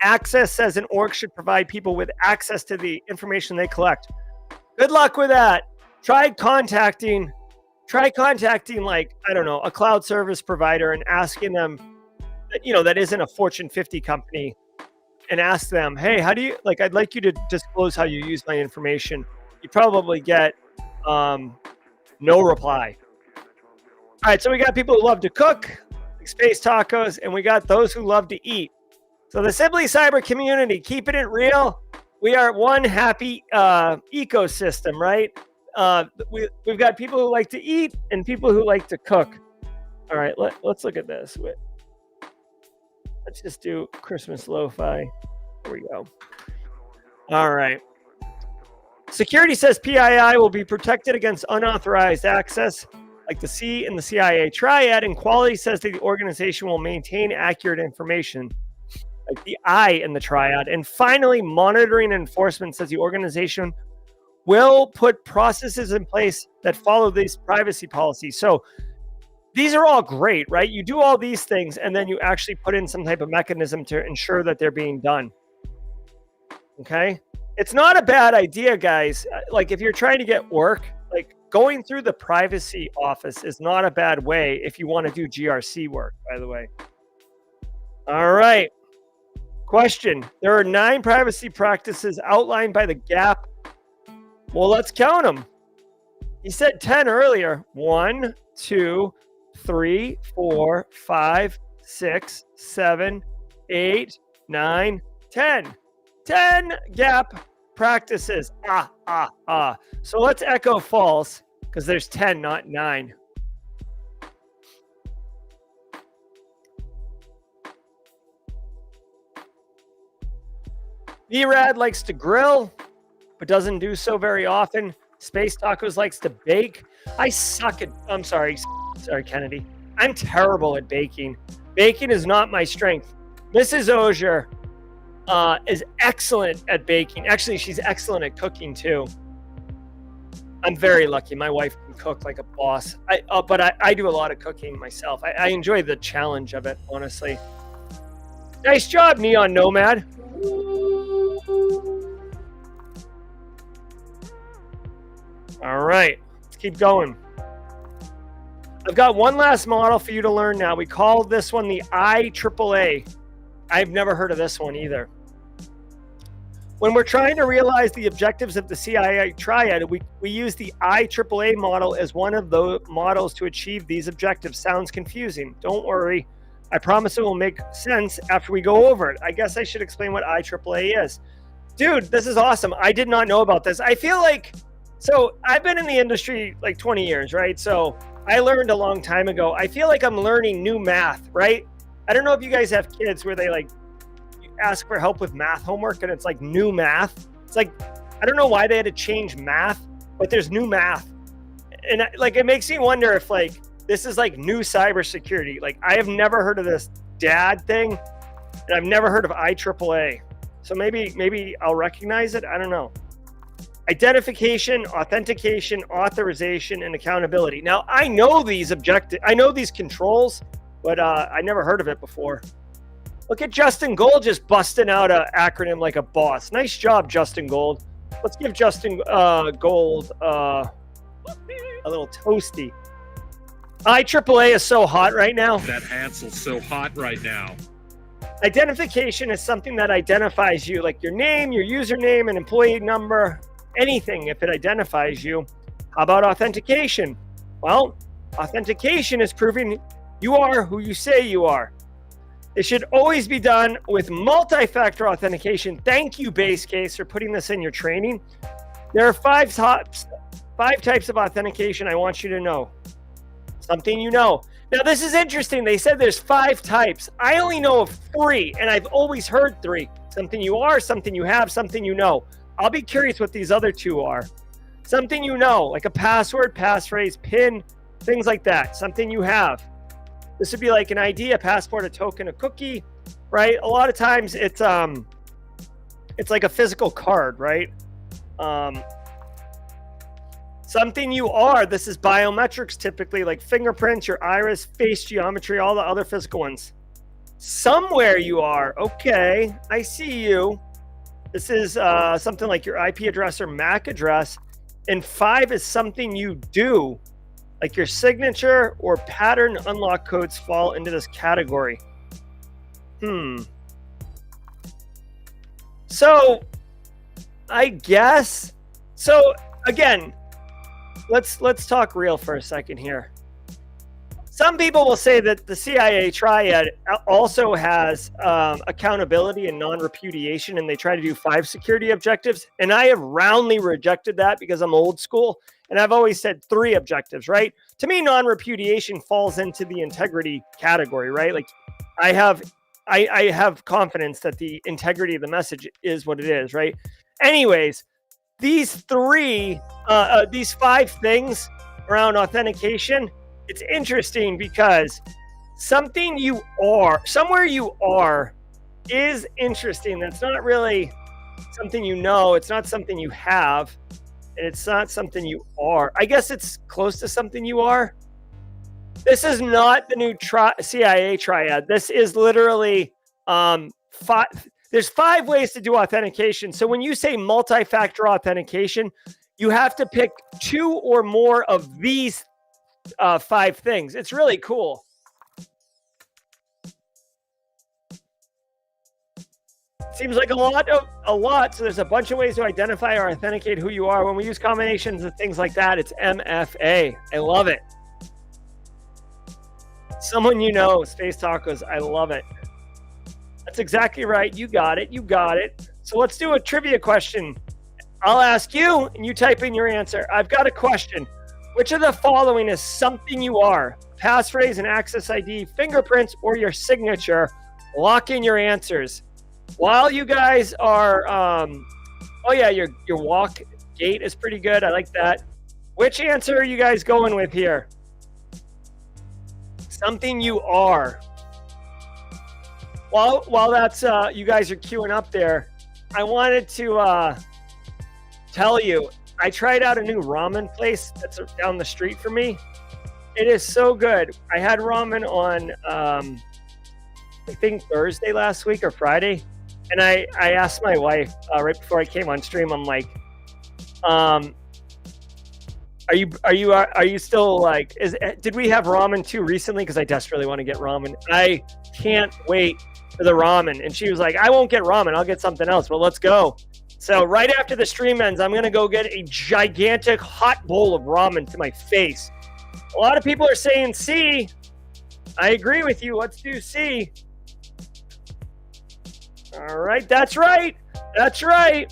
Access says an org should provide people with access to the information they collect. Good luck with that. Try contacting like, I don't know, a cloud service provider and asking them, that isn't a Fortune 50 company, and ask them, hey, how do you, I'd like you to disclose how you use my information. You probably get no reply. All right, so we got people who love to cook, like Space Tacos, and we got those who love to eat. So the Simply Cyber community, keeping it real. We are one happy ecosystem, right? We've got people who like to eat and people who like to cook. All right, let's look at this. Let's just do Christmas lo-fi. There we go. All right. Security says PII will be protected against unauthorized access, like the C in the CIA triad, and quality says that the organization will maintain accurate information, like the I in the triad. And finally, monitoring and enforcement says the organization will put processes in place that follow these privacy policies. So these are all great, right? You do all these things, and then you actually put in some type of mechanism to ensure that they're being done. Okay? It's not a bad idea, guys. Like, if you're trying to get work, like going through the privacy office is not a bad way if you want to do GRC work, by the way. All right. Question. There are 9 privacy practices outlined by the GAP. Well, let's count them. He said 10 earlier. 1, 2, 3, 4, 5, 6, 7, 8, 9, 10. 10 GAP practices. So let's echo false because there's 10, not 9. VRAD likes to grill, but doesn't do so very often. Space Tacos likes to bake. I suck at, I'm sorry, Kennedy. I'm terrible at baking. Baking is not my strength. Mrs. Ogier is excellent at baking. Actually, she's excellent at cooking too. I'm very lucky. My wife can cook like a boss. But I do a lot of cooking myself. I enjoy the challenge of it, honestly. Nice job, Neon Nomad. All right, let's keep going. I've got one last model for you to learn now. We call this one the IAAA. I've never heard of this one either. When we're trying to realize the objectives of the CIA triad, we use the IAAA model as one of the models to achieve these objectives. Sounds confusing. Don't worry. I promise it will make sense after we go over it. I guess I should explain what IAAA is. Dude, this is awesome. I did not know about this. I feel like, so I've been in the industry like 20 years, right? So I learned a long time ago. I feel like I'm learning new math, right? I don't know if you guys have kids where they like ask for help with math homework and it's like new math. It's like, I don't know why they had to change math, but there's new math. And like, it makes me wonder if like, this is like new cybersecurity. Like I have never heard of this DAD thing and I've never heard of IAAA. So maybe I'll recognize it. I don't know. Identification, authentication, authorization, and accountability. Now I know these controls, but I never heard of it before. Look at Justin Gold just busting out an acronym like a boss. Nice job, Justin Gold. Let's give Justin Gold a little toasty. IAAA is so hot right now. That Hansel's so hot right now. Identification is something that identifies you, like your name, your username, an employee number, anything if it identifies you. How about authentication? Well, authentication is proving you are who you say you are. It should always be done with multi-factor authentication. Thank you, Base Case, for putting this in your training. There are five types of authentication I want you to know. Something you know. Now, this is interesting. They said there's 5 types. I only know of 3, and I've always heard 3. Something you are, something you have, something you know. I'll be curious what these other 2 are. Something you know, like a password, passphrase, PIN, things like that. Something you have. This would be like an ID, a passport, a token, a cookie, right? A lot of times it's like a physical card, right? Something you are, this is biometrics typically, like fingerprints, your iris, face geometry, all the other physical ones. Somewhere you are, okay, I see you. This is something like your IP address or MAC address. And 5 is something you do, like your signature or pattern unlock codes fall into this category. So I guess, so again, let's talk real for a second here. Some people will say that the CIA triad also has accountability and non-repudiation, and they try to do 5 security objectives. And I have roundly rejected that because I'm old school, and I've always said 3 objectives, right? To me, non-repudiation falls into the integrity category, right? Like I have confidence that the integrity of the message is what it is, right? Anyways, these 5 things around authentication, it's interesting because something you are, somewhere you are is interesting. That's not really something you know. It's not something you have. And it's not something you are. I guess it's close to something you are. This is not the new CIA triad. This is literally 5. There's 5 ways to do authentication. So when you say multi-factor authentication, you have to pick 2 or more of these 5 things. It's really cool. Seems like a lot. So there's a bunch of ways to identify or authenticate who you are. When we use combinations of things like that, it's MFA. I love it. Someone you know, Space Tacos. I love it. That's exactly right. You got it. You got it. So let's do a trivia question. I'll ask you, and you type in your answer. I've got a question. Which of the following is something you are? Passphrase and access ID, fingerprints, or your signature? Lock in your answers. While you guys are, oh yeah, your walk gait is pretty good. I like that. Which answer are you guys going with here? Something you are. While that's you guys are queuing up there, I wanted to tell you, I tried out a new ramen place that's down the street from me. It is so good. I had ramen on, I think Thursday last week or Friday. And I asked my wife right before I came on stream, I'm like, are you still like, did we have ramen too recently? Because I desperately want to get ramen. I can't wait for the ramen. And she was like, I won't get ramen. I'll get something else. Well, let's go. So right after the stream ends, I'm going to go get a gigantic hot bowl of ramen to my face. A lot of people are saying C. I agree with you. Let's do C. All right. That's right. That's right.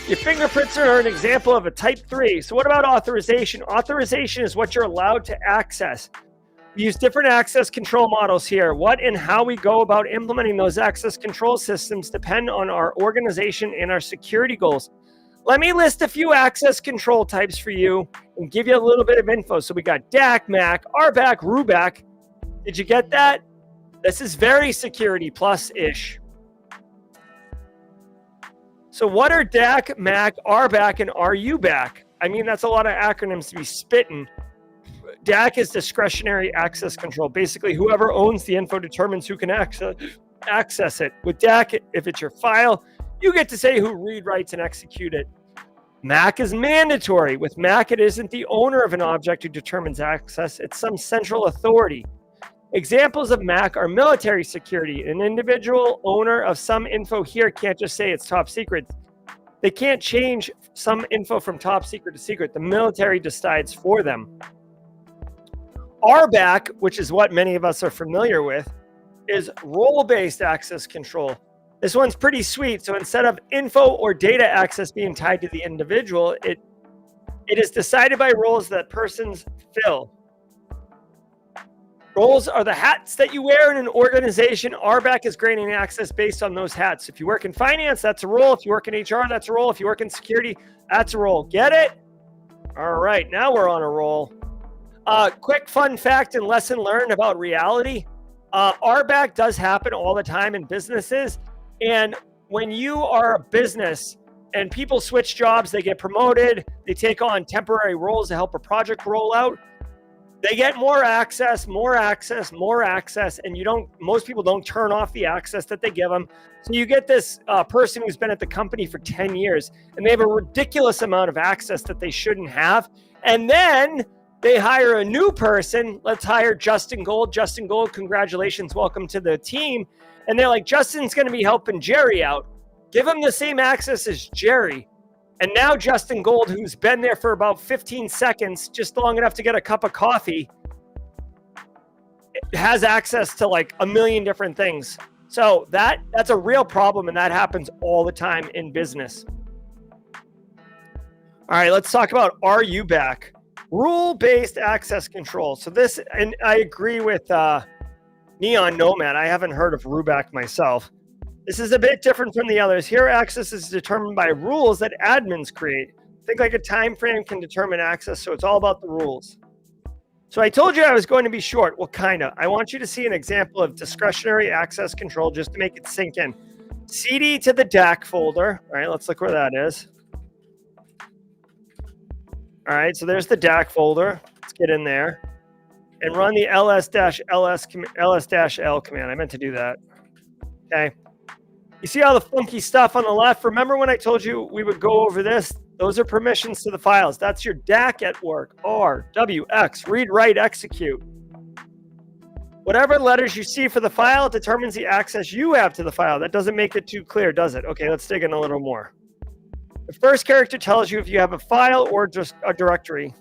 Your fingerprints are an example of a type 3. So what about authorization? Authorization is what you're allowed to access. We use different access control models here. What and how we go about implementing those access control systems depend on our organization and our security goals. Let me list a few access control types for you and give you a little bit of info. So we got DAC, MAC, RBAC, RUBAC. Did you get that? This is very security plus-ish. So what are DAC, MAC, RBAC, and RUBAC? I mean, that's a lot of acronyms to be spitting. DAC is discretionary access control. Basically, whoever owns the info determines who can access it. With DAC, if it's your file, you get to say who read, writes, and execute it. MAC is mandatory. With MAC, it isn't the owner of an object who determines access. It's some central authority. Examples of MAC are military security. An individual owner of some info here can't just say it's top secret. They can't change some info from top secret to secret. The military decides for them. RBAC, which is what many of us are familiar with, is role-based access control. This one's pretty sweet. So instead of info or data access being tied to the individual, it is decided by roles that persons fill. Roles are the hats that you wear in an organization. RBAC is granting access based on those hats. If you work in finance, that's a role. If you work in HR, that's a role. If you work in security, that's a role. Get it? All right, now we're on a roll. Quick fun fact and lesson learned about reality. RBAC does happen all the time in businesses. And when you are a business and people switch jobs, they get promoted, they take on temporary roles to help a project roll out. They get more access, and most people don't turn off the access that they give them. So you get this person who's been at the company for 10 years, and they have a ridiculous amount of access that they shouldn't have. And then they hire a new person. Let's hire Justin Gold. Justin Gold, congratulations, welcome to the team. And they're like, Justin's going to be helping Jerry out. Give him the same access as Jerry. And now Justin Gold, who's been there for about 15 seconds, just long enough to get a cup of coffee, has access to like a million different things. So that's a real problem, and that happens all the time in business. All right, let's talk about RUBAC, rule-based access control. So this, and I agree with Neon Nomad. I haven't heard of RUBAC myself. This is a bit different from the others. Here, access is determined by rules that admins create. Think like a time frame can determine access, so it's all about the rules. So I told you I was going to be short. Well, kind of. I want you to see an example of discretionary access control just to make it sink in. CD to the DAC folder. All right, let's look where that is. All right, so there's the DAC folder. Let's get in there and run the ls-l command. I meant to do that. Okay. You see all the funky stuff on the left? Remember when I told you we would go over this? Those are permissions to the files. That's your DAC at work. R, W, X, read, write, execute. Whatever letters you see for the file determines the access you have to the file. That doesn't make it too clear, does it? Okay, let's dig in a little more. The first character tells you if you have a file or just a directory.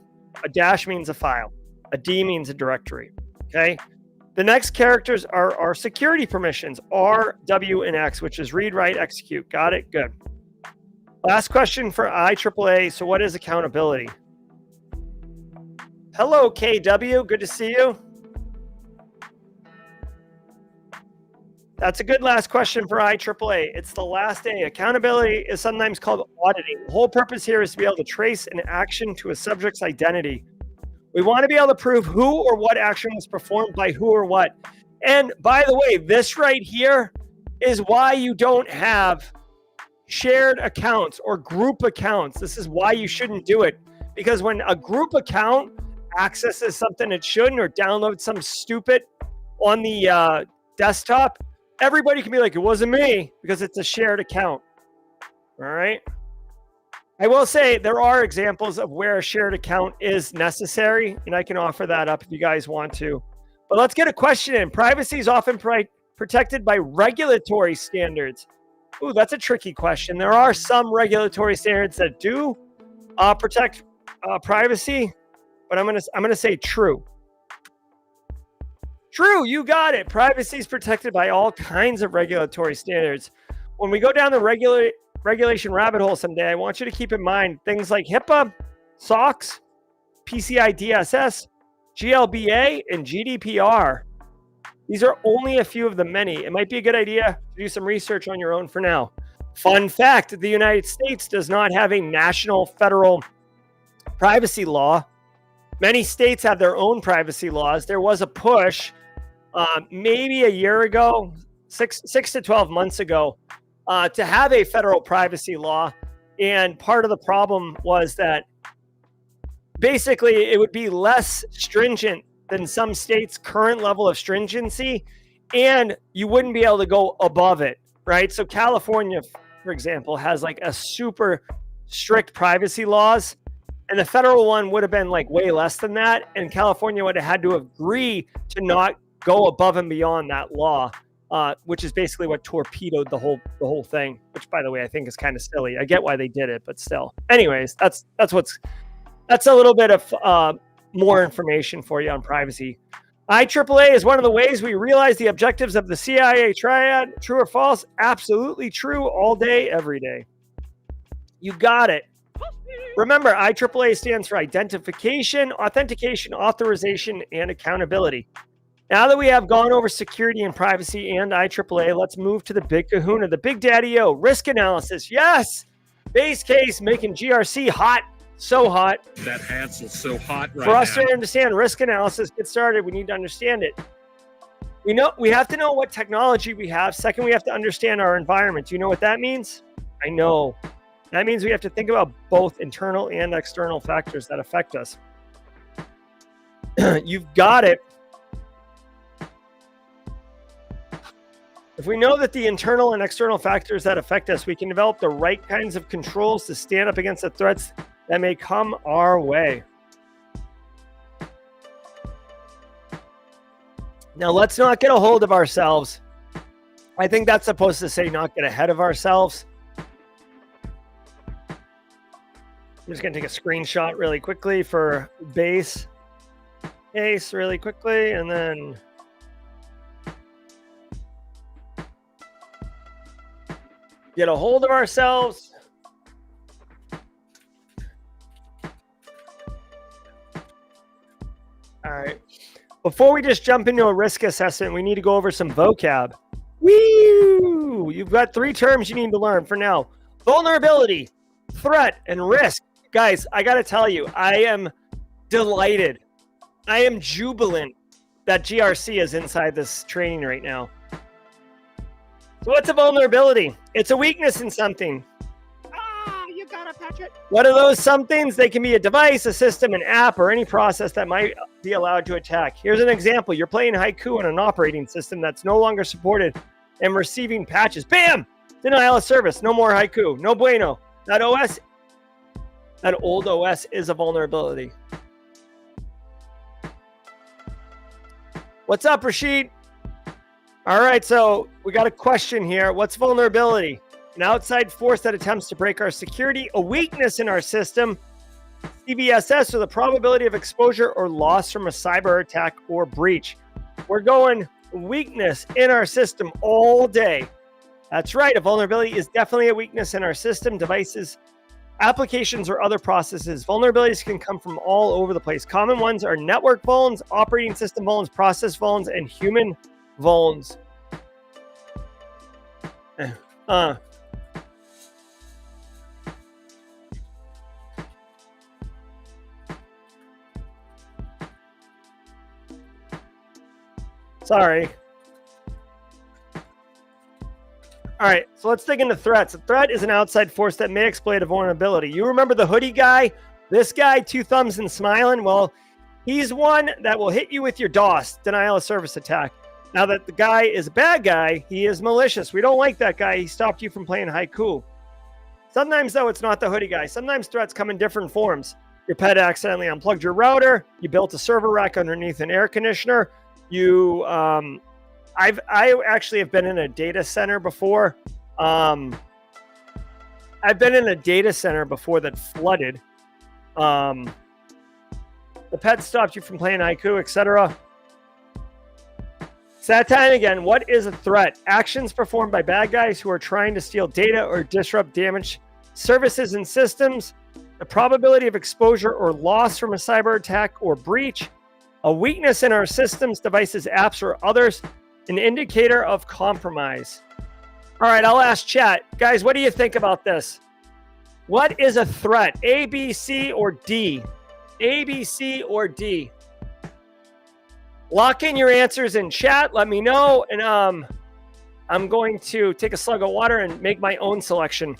A dash means a file. A D means a directory. Okay? The next characters are our security permissions, R, W, and X, which is read, write, execute. Got it? Good. Last question for IAAA. So what is accountability? Hello, KW. Good to see you. That's a good last question for IAAA. It's the last day. Accountability is sometimes called auditing. The whole purpose here is to be able to trace an action to a subject's identity. We want to be able to prove who or what action was performed by who or what. And by the way, this right here is why you don't have shared accounts or group accounts. This is why you shouldn't do it. Because when a group account accesses something it shouldn't or downloads some stupid on the desktop, everybody can be like, it wasn't me, because it's a shared account. All right. I will say there are examples of where a shared account is necessary, and I can offer that up if you guys want to. But let's get a question in. Privacy is often protected by regulatory standards. Ooh, that's a tricky question. There are some regulatory standards that do protect privacy, but I'm gonna say true. True, you got it. Privacy is protected by all kinds of regulatory standards. When we go down the regulation rabbit hole someday, I want you to keep in mind things like HIPAA, SOX, PCI DSS, GLBA, and GDPR. These are only a few of the many. It might be a good idea to do some research on your own for now. Fun fact, the United States does not have a national federal privacy law. Many states have their own privacy laws. There was a push maybe a year ago, six to 12 months ago, to have a federal privacy law. And part of the problem was that basically it would be less stringent than some states' current level of stringency, and you wouldn't be able to go above it, right? So California, for example, has like a super strict privacy laws, and the federal one would have been like way less than that, and California would have had to agree to not go above and beyond that law, which is basically what torpedoed the whole thing, which, by the way, I think is kind of silly. I get why they did it, but still. Anyways, that's a little bit of more information for you on privacy. IAAA is one of the ways we realize the objectives of the CIA triad. True or false? Absolutely true, all day, every day. You got it. Remember, IAAA stands for identification, authentication, authorization, and accountability. Now that we have gone over security and privacy and IAAA, let's move to the big kahuna, the big daddy-o, risk analysis. Yes, base case, making GRC hot. So hot. That Hansel's so hot right now. For us now. to understand risk analysis, get started, we need to understand it. We have to know what technology we have. Second, we have to understand our environment. Do you know what that means? I know. That means we have to think about both internal and external factors that affect us. You've got it. If we know that the internal and external factors that affect us, we can develop the right kinds of controls to stand up against the threats that may come our way. Now, let's not get a hold of ourselves. I think that's supposed to say not get ahead of ourselves. I'm just going to take a screenshot really quickly for base case really quickly, and then get a hold of ourselves. All right. Before we just jump into a risk assessment, we need to go over some vocab. Woo! You've got 3 terms you need to learn for now. Vulnerability, threat, and risk. Guys, I got to tell you, I am delighted. I am jubilant that GRC is inside this training right now. So what's a vulnerability? It's a weakness in something. You gotta patch it. What are those somethings? They can be a device, a system, an app, or any process that might be allowed to attack. Here's an example. You're playing Haiku on an operating system that's no longer supported and receiving patches. Bam! Denial of service. No more Haiku. No bueno. That old OS is a vulnerability. What's up, Rashid? All right, so we got a question here. What's vulnerability? An outside force that attempts to break our security, a weakness in our system, CVSS, or the probability of exposure or loss from a cyber attack or breach. We're going weakness in our system all day. That's right. A vulnerability is definitely a weakness in our system, devices, applications, or other processes. Vulnerabilities can come from all over the place. Common ones are network vulns, operating system vulns, process vulns, and human vulns. Sorry. All right, so let's dig into threats. A threat is an outside force that may exploit a vulnerability. You remember the hoodie guy? This guy, two thumbs and smiling? Well, he's one that will hit you with your DOS, denial of service attack. Now that the guy is a bad guy, he is malicious. We don't like that guy. He stopped you from playing Haiku. Sometimes, though, it's not the hoodie guy. Sometimes threats come in different forms. Your pet accidentally unplugged your router. You built a server rack underneath an air conditioner. I actually have been in a data center before. I've been in a data center before that flooded. The pet stopped you from playing Haiku, etc. It's that time again. What is a threat? Actions performed by bad guys who are trying to steal data or disrupt damage services and systems. The probability of exposure or loss from a cyber attack or breach. A weakness in our systems, devices, apps, or others. An indicator of compromise. All right, I'll ask chat. Guys, what do you think about this? What is a threat? A, B, C, or D? A, B, C, or D? Lock in your answers in chat. Let me know. And I'm going to take a slug of water and make my own selection.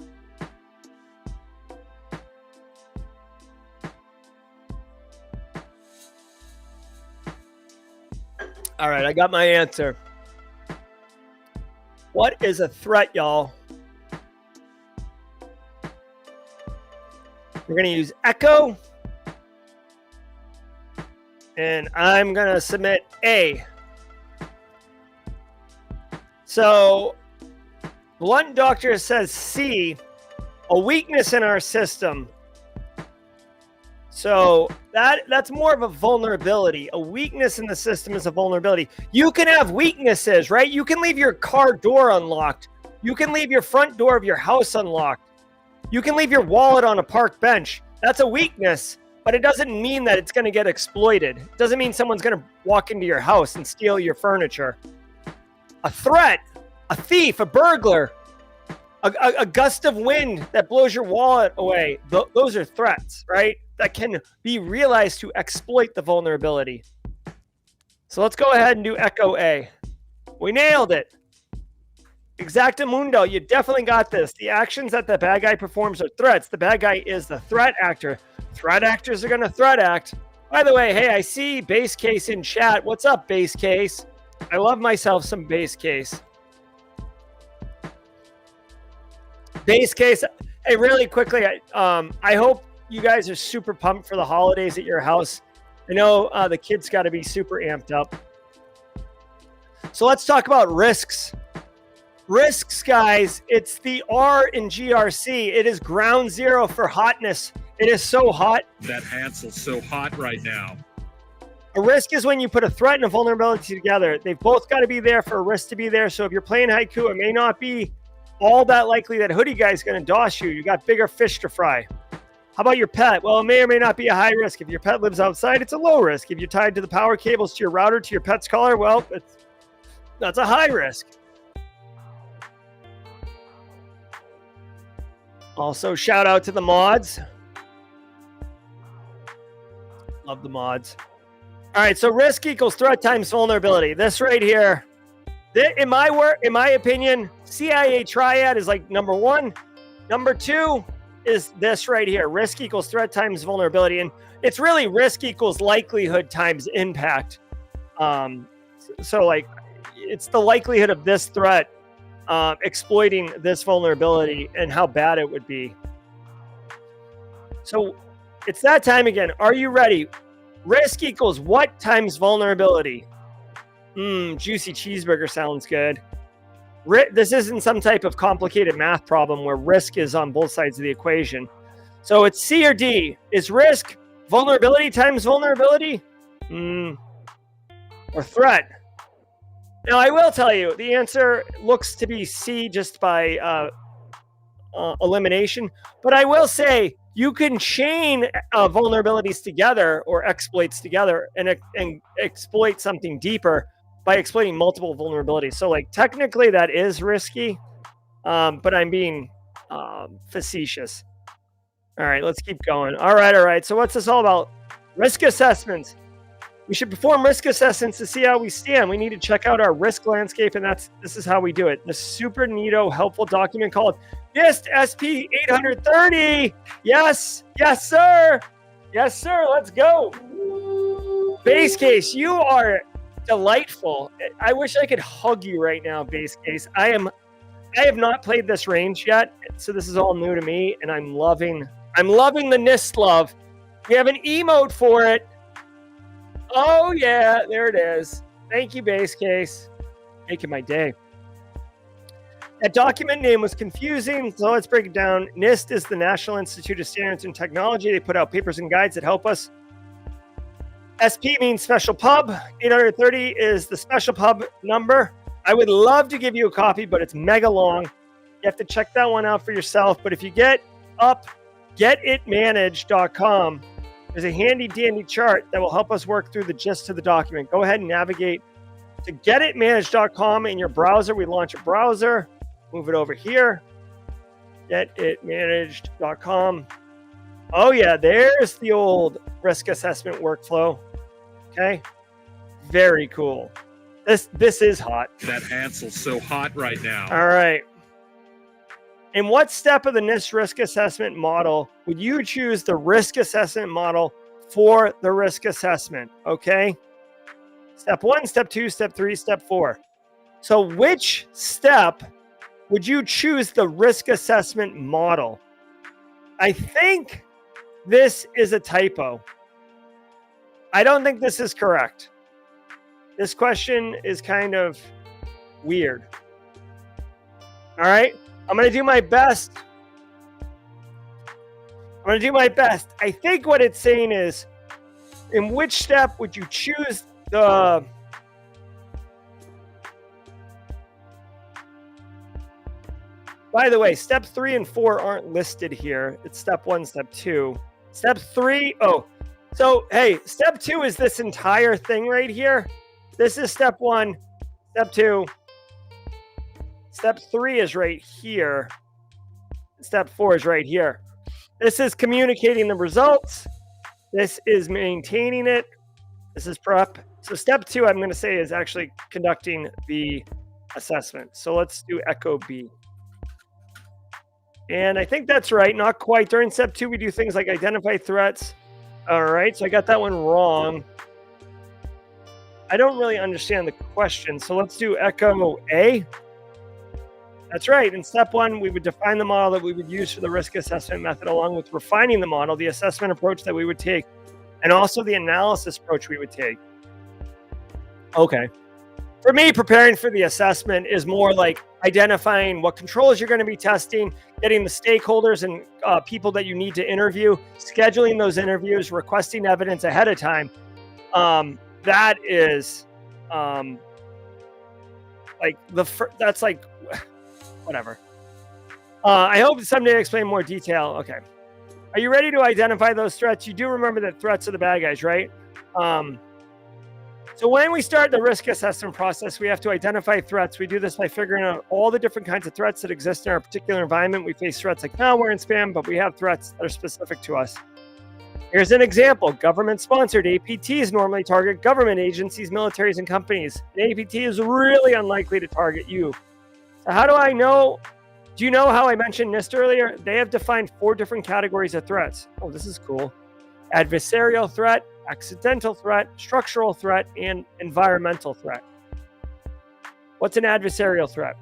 All right, I got my answer. What is a threat, y'all? We're going to use Echo. And I'm going to submit A. So, Blunt Doctor says C, a weakness in our system. So that's more of a vulnerability. A weakness in the system is a vulnerability. You can have weaknesses, right? You can leave your car door unlocked. You can leave your front door of your house unlocked. You can leave your wallet on a park bench. That's a weakness, but it doesn't mean that it's going to get exploited. It doesn't mean someone's going to walk into your house and steal your furniture. A threat, a thief, a burglar, a gust of wind that blows your wallet away. Those are threats, right? That can be realized to exploit the vulnerability. So let's go ahead and do Echo A. We nailed it. Exactamundo, you definitely got this. The actions that the bad guy performs are threats. The bad guy is the threat actor. Threat actors are going to threat act. By the way, hey, I see Base Case in chat. What's up, Base Case? I love myself some Base Case. Base Case, hey, really quickly, I hope you guys are super pumped for the holidays at your house. I know the kids got to be super amped up. So let's talk about risks. Risks, guys, it's the R in GRC. It is ground zero for hotness. It is so hot. That Hansel's so hot right now. A risk is when you put a threat and a vulnerability together. They've both got to be there for a risk to be there. So if you're playing Haiku, it may not be all that likely that hoodie guy's going to DOS you. You got bigger fish to fry. How about your pet? Well, it may or may not be a high risk. If your pet lives outside, it's a low risk. If you're tied to the power cables to your router, to your pet's collar, well, that's a high risk. Also, shout out to the mods. Love the mods. All right, so risk equals threat times vulnerability. This right here, in my opinion, CIA triad is like number one. Number two is this right here. Risk equals threat times vulnerability. And it's really risk equals likelihood times impact. So like it's the likelihood of this threat exploiting this vulnerability and how bad it would be. So it's that time again. Are you ready? Risk equals what times vulnerability? Juicy cheeseburger sounds good. This isn't some type of complicated math problem where risk is on both sides of the equation. So it's C or D. Is risk vulnerability times vulnerability? Or threat? Now, I will tell you, the answer looks to be C just by elimination. But I will say you can chain vulnerabilities together or exploits together and exploit something deeper by exploiting multiple vulnerabilities. So like technically that is risky, but I'm being facetious. All right, let's keep going. All right. So what's this all about? Risk assessments. We should perform risk assessments to see how we stand. We need to check out our risk landscape, and this is how we do it. The super neato, helpful document called NIST SP 830. Yes, yes, sir. Yes, sir. Let's go. Base Case, you are delightful. I wish I could hug you right now, Base Case. I have not played this range yet, so this is all new to me, and I'm loving the NIST love. We have an emote for it. Oh yeah, there it is. Thank you, Base Case. Making my day. That document name was confusing, so let's break it down. NIST is the National Institute of Standards and Technology. They put out papers and guides that help us. SP means special pub. 830 is the special pub number. I would love to give you a copy, but it's mega long. You have to check that one out for yourself. But if you get up getitmanaged.com, there's a handy dandy chart that will help us work through the gist of the document. Go ahead and navigate to getitmanaged.com in your browser. We launch a browser, move it over here, getitmanaged.com. Oh yeah, there's the old risk assessment workflow. Okay, very cool. This is hot. That Hansel's so hot right now. All right. In what step of the NIST risk assessment model would you choose the risk assessment model for the risk assessment? Okay. Step 1, step 2, step 3, step 4. So which step would you choose the risk assessment model? I think this is a typo. I don't think this is correct. This question is kind of weird. All right. I'm going to do my best. I think what it's saying is, in which step would you choose the... By the way, step 3 and 4 aren't listed here. It's step 1, step 2. Step 3, so hey, step 2 is this entire thing right here. This is step 1, step 2. Step 3 is right here. Step 4 is right here. This is communicating the results. This is maintaining it. This is prep. So step 2, I'm going to say, is actually conducting the assessment. So let's do echo B. And I think that's right. Not quite. During step 2, we do things like identify threats. All right. So I got that one wrong. I don't really understand the question. So let's do echo A. That's right. In step 1, we would define the model that we would use for the risk assessment method, along with refining the model, the assessment approach that we would take, and also the analysis approach we would take. Okay. For me, preparing for the assessment is more like identifying what controls you're going to be testing, getting the stakeholders and people that you need to interview, scheduling those interviews, requesting evidence ahead of time. That is that's like... whatever. I hope someday I explain more detail. Okay. Are you ready to identify those threats? You do remember that threats are the bad guys, right? So when we start the risk assessment process, we have to identify threats. We do this by figuring out all the different kinds of threats that exist in our particular environment. We face threats like malware and spam, but we have threats that are specific to us. Here's an example. Government-sponsored APTs normally target government agencies, militaries, and companies. An APT is really unlikely to target you. So how do I know? Do you know how I mentioned NIST earlier? They have defined 4 different categories of threats. Oh, this is cool. Adversarial threat, accidental threat, structural threat, and environmental threat. What's an adversarial threat?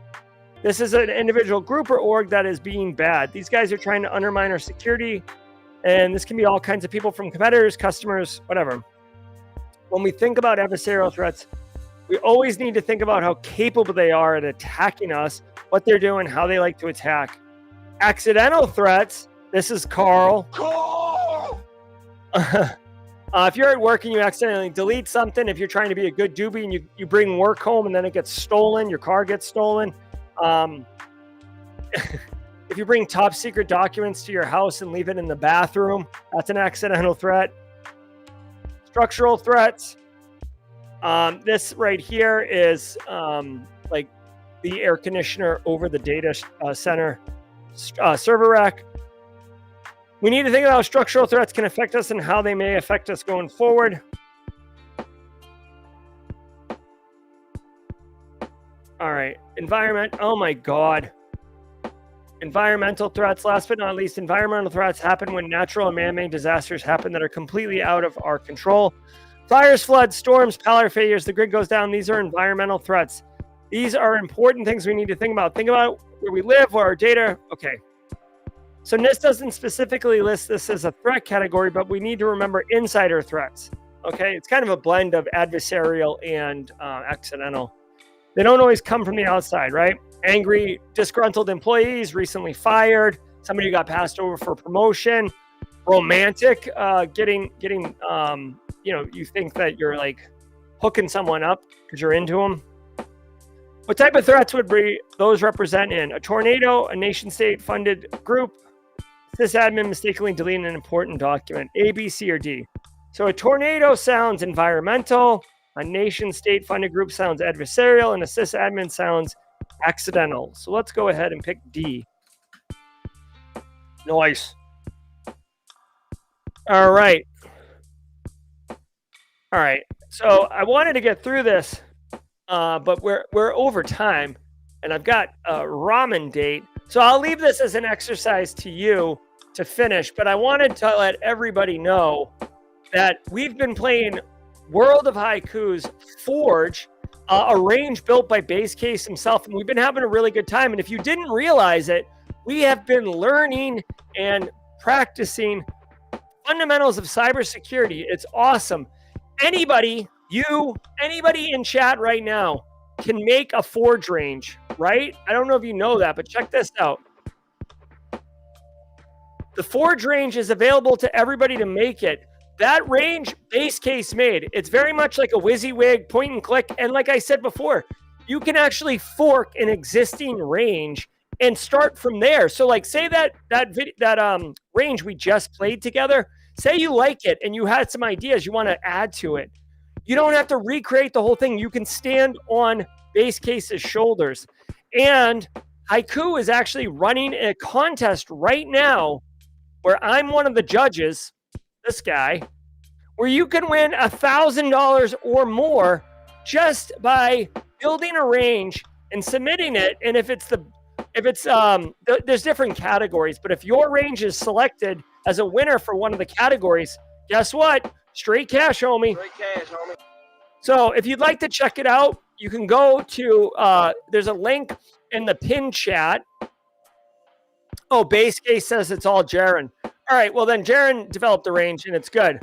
This is an individual group or org that is being bad. These guys are trying to undermine our security, and this can be all kinds of people, from competitors, customers, whatever. When we think about adversarial threats, we always need to think about how capable they are at attacking us, what they're doing, how they like to attack. Accidental threats, this is Carl. If you're at work and you accidentally delete something, if you're trying to be a good doobie and you bring work home and then it gets stolen, your car gets stolen. If you bring top secret documents to your house and leave it in the bathroom, that's an accidental threat. Structural threats. This right here is like the air conditioner over the data center server rack. We need to think about how structural threats can affect us and how they may affect us going forward. All right. Environment. Oh my God. Environmental threats. Last but not least, environmental threats happen when natural and man-made disasters happen that are completely out of our control. Fires, floods, storms, power failures, the grid goes down. These are environmental threats. These are important things we need to think about. Think about where we live, where our data. Okay. So NIST doesn't specifically list this as a threat category, but we need to remember insider threats. Okay. It's kind of a blend of adversarial and accidental. They don't always come from the outside, right? Angry, disgruntled employees, recently fired, somebody who got passed over for promotion, romantic, getting, you think that you're like hooking someone up because you're into them. What type of threats would be those represent in a tornado, a nation state funded group, sysadmin mistakenly deleting an important document, A, B, C, or D? So a tornado sounds environmental, a nation state funded group sounds adversarial, and a sysadmin sounds accidental. So let's go ahead and pick D. Nice. All right. All right. So I wanted to get through this, but we're over time, and I've got a ramen date. So I'll leave this as an exercise to you to finish, but I wanted to let everybody know that we've been playing World of Haiku's Forge, a range built by Base Case himself, and we've been having a really good time. And if you didn't realize it, we have been learning and practicing fundamentals of cybersecurity. It's awesome. Anybody in chat right now can make a Forge range, right? I don't know if you know that, but check this out. The Forge range is available to everybody to make it. That range, Base Case made. It's very much like a WYSIWYG, point and click. And like I said before, you can actually fork an existing range and start from there. So like say that range we just played together, say you like it and you had some ideas you want to add to it. You don't have to recreate the whole thing. You can stand on Base Case's shoulders. And Haiku is actually running a contest right now where I'm one of the judges, this guy, where you can win $1,000 or more just by building a range and submitting it. And there's different categories, but if your range is selected as a winner for one of the categories, guess what? Straight cash, homie. Straight cash, homie. So if you'd like to check it out, you can go to, there's a link in the pin chat. Oh, Base Case says it's all Jaren. All right, well then Jaren developed the range and it's good.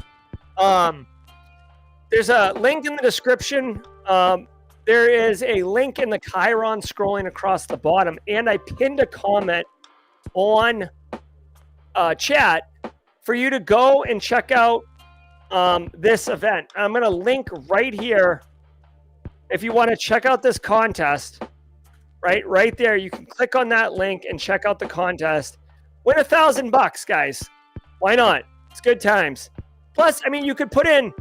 There's a link in the description. There is a link in the Chiron scrolling across the bottom, and I pinned a comment on chat for you to go and check out this event. I'm going to link right here. If you want to check out this contest, right there, you can click on that link and check out the contest. Win $1,000, guys. Why not? It's good times. Plus, I mean, you could put in,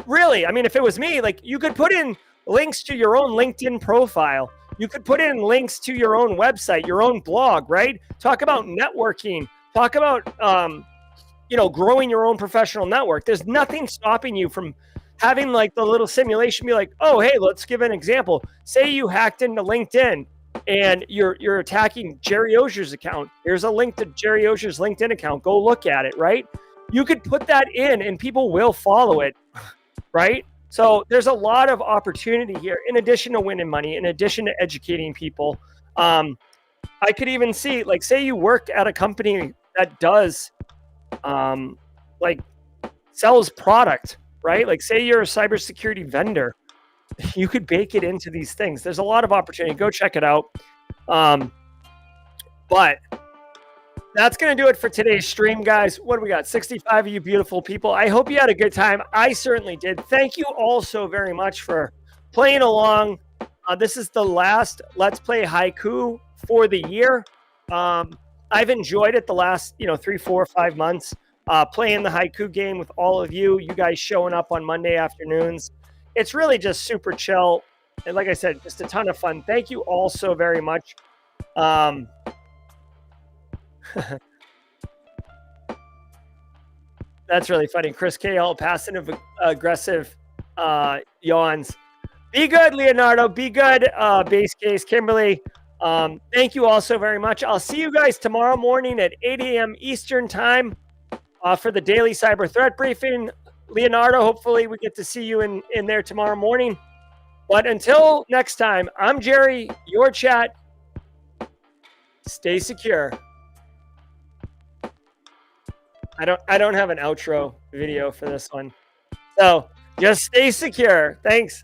really, I mean, if it was me, like you could put in links to your own LinkedIn profile. You could put in links to your own website, your own blog, right? Talk about networking. Talk about, growing your own professional network. There's nothing stopping you from having like the little simulation be like, oh, hey, let's give an example. Say you hacked into LinkedIn and you're attacking Jerry Ozier's account. Here's a link to Jerry Ozier's LinkedIn account. Go look at it, right? You could put that in and people will follow it, right? So there's a lot of opportunity here in addition to winning money, in addition to educating people. I could even see, like, say you work at a company that does, sells product, right? Like, say you're a cybersecurity vendor. You could bake it into these things. There's a lot of opportunity. Go check it out. But that's going to do it for today's stream, guys. What do we got? 65 of you beautiful people. I hope you had a good time. I certainly did. Thank you all so very much for playing along. This is the last Let's Play Haiku for the year. I've enjoyed it the last, 3, 4, 5 months, playing the Haiku game with all of you. You guys showing up on Monday afternoons. It's really just super chill. And like I said, just a ton of fun. Thank you all so very much. That's really funny. Chris K. all passive aggressive yawns. Be good, Leonardo. Be good, base case. Kimberly, thank you all so very much. I'll see you guys tomorrow morning at 8 a.m. Eastern time for the daily cyber threat briefing. Leonardo, hopefully we get to see you in there tomorrow morning. But until next time, I'm Jerry, your chat. Stay secure. I don't have an outro video for this one. So just stay secure. Thanks.